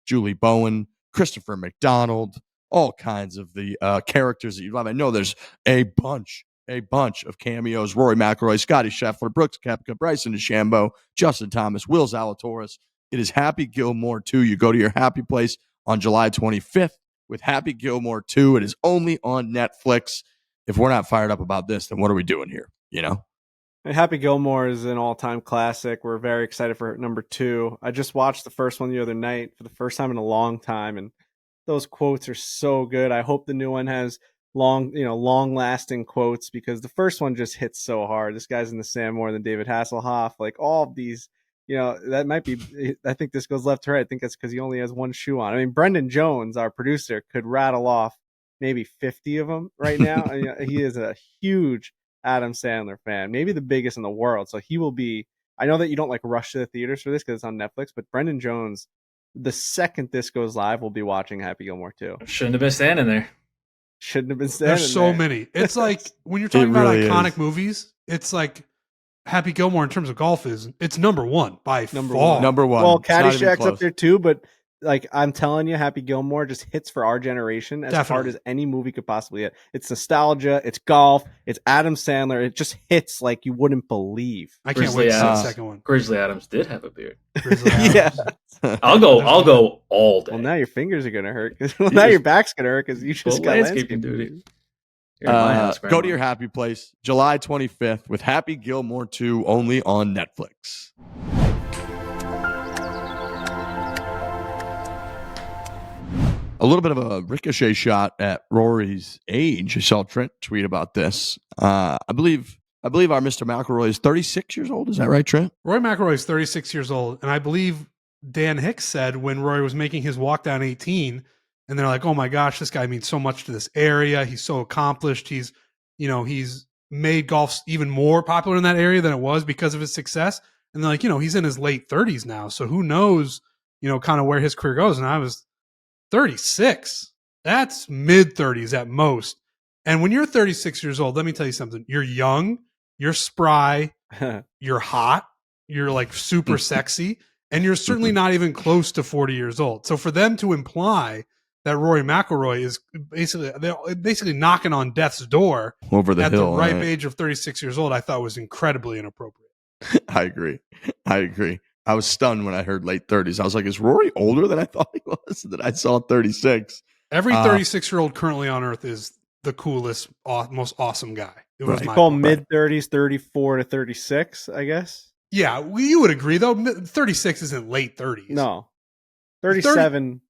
Julie Bowen, Christopher McDonald, all kinds of the characters that you love. I know there's a bunch of cameos. Rory McIlroy, Scottie Scheffler, Brooks Koepka, Bryson DeChambeau, Justin Thomas, Will Zalatoris. It is Happy Gilmore 2. You go to your happy place on July 25th with Happy Gilmore 2. It is only on Netflix. If we're not fired up about this, then what are we doing here? You know? Happy Gilmore is an all-time classic. We're very excited for number 2. I just watched the first one the other night for the first time in a long time, and those quotes are so good. I hope the new one has long-lasting quotes, because the first one just hits so hard. This guy's in the sand more than David Hasselhoff. Like all of these, that might be. I think this goes left to right. I think that's because he only has one shoe on. I mean, Brendan Jones, our producer, could rattle off maybe 50 of them right now. He is a huge Adam Sandler fan, maybe the biggest in the world. So he will be. I know that you don't like rush to the theaters for this because it's on Netflix, but Brendan Jones, the second this goes live, will be watching Happy Gilmore 2. Shouldn't have been standing there. Shouldn't have been standing There's so many. It's like when you're talking about iconic movies, it's like Happy Gilmore in terms of golf it's number one by far. Number one. Well, Caddyshack's up there too, but like I'm telling you, Happy Gilmore just hits for our generation as hard Definitely. as any movie could possibly hit. It's nostalgia, it's golf, it's Adam Sandler. It just hits like you wouldn't believe. I can't wait to see the second one. Grizzly Adams did have a beard. Grizzly Adams. Yeah. I'll go all day. Well, now your fingers are gonna hurt. Now your back's gonna hurt because you just got landscaping duty. You're in my house, Go to Grandma. your happy place, July 25th, with Happy Gilmore 2 only on Netflix. A little bit of a ricochet shot at Rory's age. I saw Trent tweet about this. I believe our Mr. McIlroy is 36 years old. Is that right, Trent? Rory McIlroy is 36 years old, and I believe Dan Hicks said when Rory was making his walk down 18, and they're like, "Oh my gosh, this guy means so much to this area. He's so accomplished. He's made golf even more popular in that area than it was because of his success." And they're like, he's in his late 30s now, so who knows, kind of where his career goes. And I was 36. That's mid 30s at most. And when you're 36 years old, let me tell you something. You're young, you're spry, you're hot, you're like super sexy, and you're certainly not even close to 40 years old. So for them to imply that Rory McIlroy is basically knocking on death's door Over the at hill, the ripe right? age of 36 years old, I thought was incredibly inappropriate. I agree. I was stunned when I heard late 30s. I was like, is Rory older than I thought he was? That I saw 36. Every 36-year-old currently on earth is the coolest, most awesome guy. It was Right. my Call point. mid 30s, 34 to 36, I guess. Yeah, you would agree though. 36 isn't late 30s. No, 37.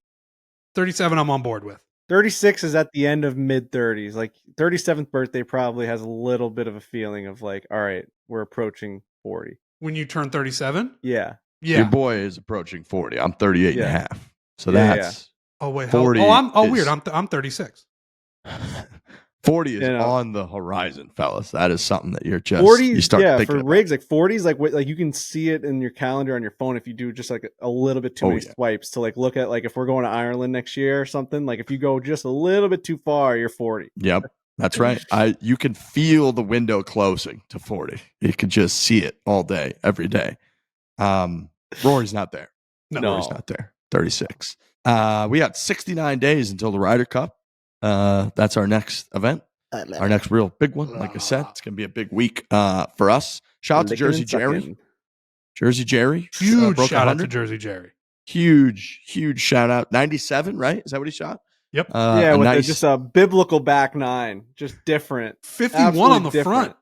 37 I'm on board with. 36 is at the end of mid 30s. Like 37th birthday probably has a little bit of a feeling of like, all right, we're approaching 40. When you turn 37? Yeah. Yeah. Your boy is approaching 40. I'm 38 and a Yeah. half. So Yeah, that's Oh wait. 40 weird. I'm 36. 40 is You know. on the horizon, fellas. That is something that you're just 40s, you start yeah, thinking for about. rigs, like 40s, like you can see it in your calendar on your phone if you do just like a little bit too many swipes to like look at like if we're going to Ireland next year or something. Like if you go just a little bit too far, you're 40. Yep. That's right. You can feel the window closing to 40. You can just see it all day, every day. Rory's not there. No. Rory's not there. 36. We got 69 days until the Ryder Cup. That's our next event. Our next real big one. Like I said, it's going to be a big week for us. Shout out to Jersey Jerry. Jersey Jerry. Huge broke shout out 100. to Jersey Jerry. Huge shout out. 97, right? Is that what he shot? Yep. Yeah, with just a biblical back nine. Just different. 51 Absolutely on the different. front.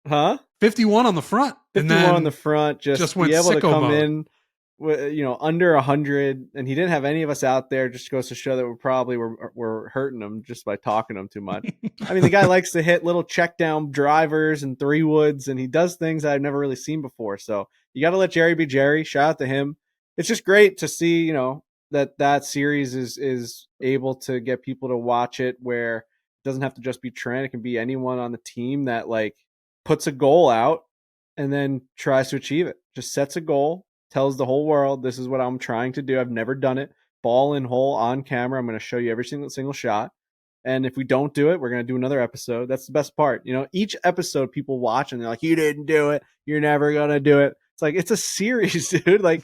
Huh? 51 on the front. 51 on the front. Just went be able to sicko come mode. in with, under 100, and he didn't have any of us out there. Just goes to show that we probably were hurting him just by talking to him too much. I mean, the guy likes to hit little check down drivers and 3-woods, and he does things I've never really seen before. So you got to let Jerry be Jerry. Shout out to him. It's just great to see, that series is able to get people to watch it, where it doesn't have to just be Trent. It can be anyone on the team that like puts a goal out and then tries to achieve it. Just sets a goal, tells the whole world, this is what I'm trying to do. I've never done it. Ball in hole on camera. I'm going to show you every single shot. And if we don't do it, we're going to do another episode. That's the best part. Each episode people watch and they're like, you didn't do it. You're never going to do it. It's like, it's a series, dude. Like,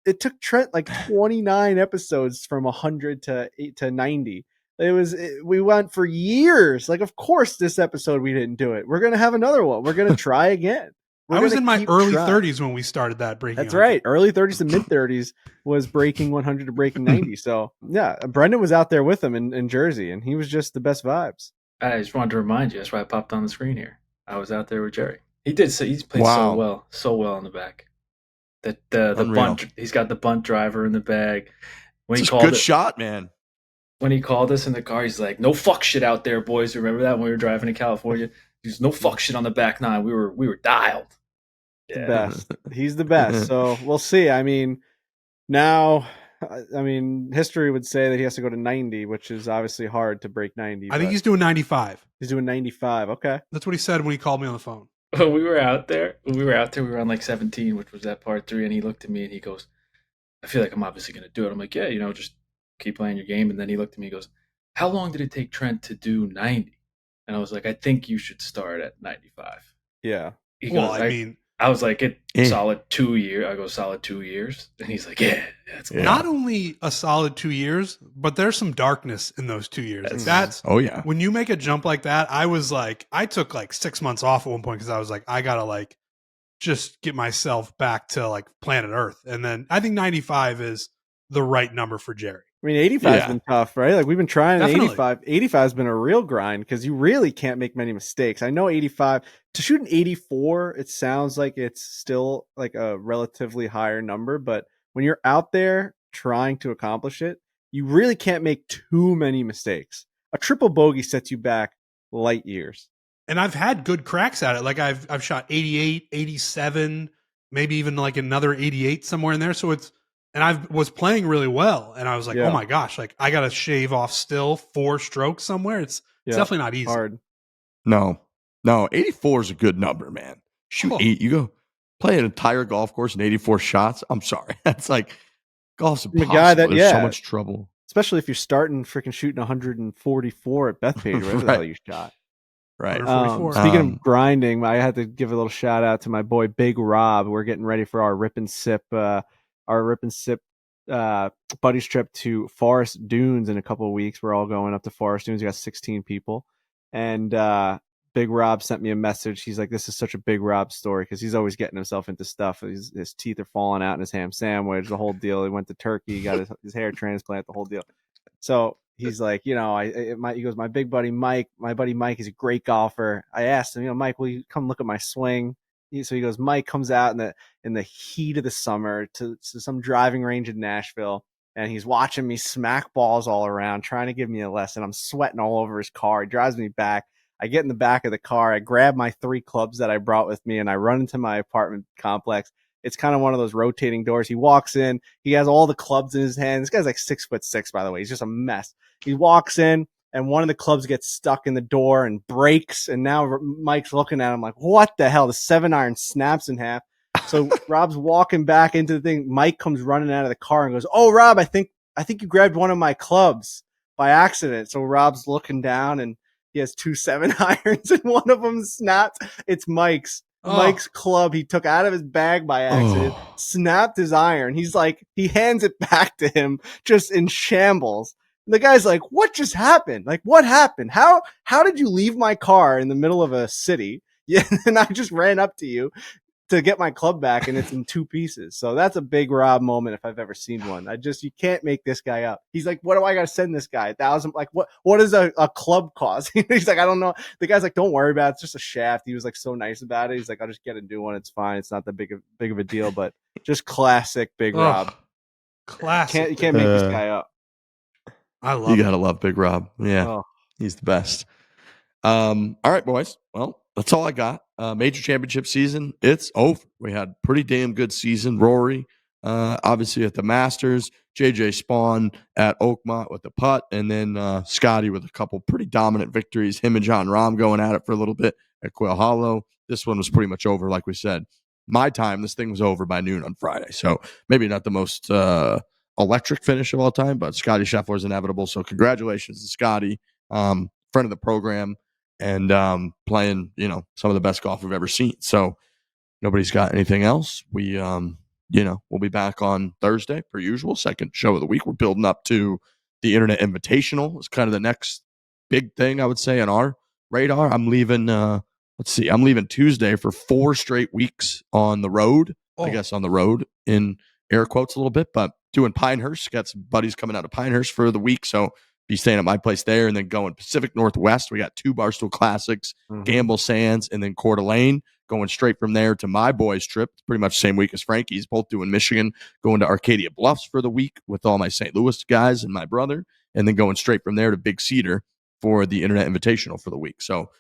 it took Trent like 29 episodes from 100 to 90. We went for years. Like, of course, this episode we didn't do it. We're going to have another one. We're going to try again. I was in my early 30s when we started that breaking. That's 100. right. Early 30s to mid 30s was breaking 100 to breaking 90. So, yeah, Brendan was out there with him in Jersey, and he was just the best vibes. I just wanted to remind you. That's why I popped on the screen here. I was out there with Jerry. He's played so well in the back. The bunt. He's got the bunt driver in the bag. When It's he a called good shot, man. When he called us in the car, he's like, "No fuck shit out there, boys." Remember that when we were driving to California? There's no fuck shit on the back nine. We were dialed. The best. He's the best. So we'll see. I mean, now, history would say that he has to go to 90, which is obviously hard to break 90. I think he's doing 95. He's doing 95. Okay. That's what he said when he called me on the phone. When we were out there, we were on like 17, which was that part 3, and he looked at me and he goes, "I feel like I'm obviously going to do it." I'm like, "Yeah, just keep playing your game." And then he looked at me and goes, "How long did it take Trent to do 90? And I was like, "I think you should start at 95. Yeah. Well, I mean, I was like, Yeah. solid 2 years. I go solid 2 years, and he's like, yeah, that's Yeah. Not only a solid 2 years, but there's some darkness in those 2 years. That's Oh yeah. when you make a jump like that. I was like, I took like 6 months off at one point because I was like, I gotta like just get myself back to like planet Earth, and then I think 95 is the right number for Jerry. I mean, 85's Yeah. been tough, right? Like we've been trying Definitely. 85. 85's been a real grind because you really can't make many mistakes. I know 85 to shoot an 84, it sounds like it's still like a relatively higher number, but when you're out there trying to accomplish it, you really can't make too many mistakes. A triple bogey sets you back light years. And I've had good cracks at it. Like I've shot 88, 87, maybe even like another 88 somewhere in there. So and I was playing really well. And I was like, Yeah. oh my gosh, like I got to shave off still 4 strokes somewhere. It's Yeah. definitely not easy. Hard. No, 84 is a good number, man. Shoot Oh. 8. You go play an entire golf course and 84 shots. I'm sorry. That's like golf's From a impossible. guy that- There's yeah. so much trouble. Especially if you're starting freaking shooting 144 at Bethpage, wherever the hell you shot. Right. 144. Speaking Um, of grinding, I had to give a little shout out to my boy Big Rob. We're getting ready for our rip and sip buddies trip to Forest Dunes in a couple of weeks. We're all going up to Forest Dunes. We got 16 people, and Big Rob sent me a message. He's like, "This is such a Big Rob story," because he's always getting himself into stuff. His teeth are falling out in his ham sandwich, the whole deal. He went to Turkey, got his hair transplant, the whole deal. So he's like, he goes, my big buddy Mike, is a great golfer. I asked him, Mike, will you come look at my swing? So he goes, Mike comes out in the heat of the summer to some driving range in Nashville, and he's watching me smack balls all around, trying to give me a lesson. I'm sweating all over his car. He drives me back. I get in the back of the car. I grab my 3 clubs that I brought with me, and I run into my apartment complex. It's kind of one of those rotating doors. He walks in. He has all the clubs in his hand. This guy's like 6'6", by the way. He's just a mess. He walks in, and one of the clubs gets stuck in the door and breaks. And now Mike's looking at him like, what the hell? The 7-iron snaps in half. So Rob's walking back into the thing. Mike comes running out of the car and goes, "Oh, Rob, I think you grabbed one of my clubs by accident." So Rob's looking down, and he has 2 7-irons, and one of them snapped. It's Mike's club. He took out of his bag by accident, snapped his iron. He's like, he hands it back to him just in shambles. And the guy's like, "What just happened? Like, what happened? How did you leave my car in the middle of a city?" Yeah, and I just ran up to you to get my club back, and it's in 2 pieces. So that's a Big Rob moment if I've ever seen one. You can't make this guy up. He's like, "What do I got to send this guy? 1,000? Like, what does a club cost?" He's like, "I don't know." The guy's like, "Don't worry about it. It's just a shaft." He was like so nice about it. He's like, "I'll just get a new one. It's fine. It's not that big of a deal." But just classic Big Rob. Classic. You can't make this guy up. I love You it. gotta love Big Rob. Yeah, Oh. he's the best. All right, boys. Well, that's all I got. Major championship season, it's over. We had pretty damn good season. Rory, obviously at the Masters, JJ Spawn at Oakmont with the putt, and then Scottie with a couple pretty dominant victories. Him and John Rahm going at it for a little bit at Quail Hollow. This one was pretty much over, like we said. My time, this thing was over by noon on Friday. So maybe not the most electric finish of all time, but Scottie Scheffler is inevitable. So congratulations to Scottie, friend of the program, and playing, some of the best golf we've ever seen. So nobody's got anything else. We, we'll be back on Thursday per usual, second show of the week. We're building up to the Internet Invitational. It's kind of the next big thing, I would say, on our radar. I'm leaving, I'm leaving Tuesday for 4 straight weeks on the road. I guess on the road in air quotes a little bit, but doing Pinehurst. Got some buddies coming out of Pinehurst for the week. So be staying at my place there, and then going Pacific Northwest. We got 2 Barstool Classics, Gamble Sands, and then Coeur d'Alene. Going straight from there to my boys' trip. It's pretty much the same week as Frankie's, both doing Michigan. Going to Arcadia Bluffs for the week with all my St. Louis guys and my brother, and then going straight from there to Big Cedar for the Internet Invitational for the week. So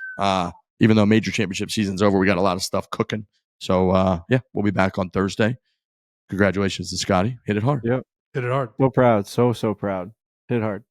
even though major championship season's over, we got a lot of stuff cooking. So we'll be back on Thursday. Congratulations to Scottie. Hit it hard. Yep. Hit it hard. So proud. So proud. Hit hard.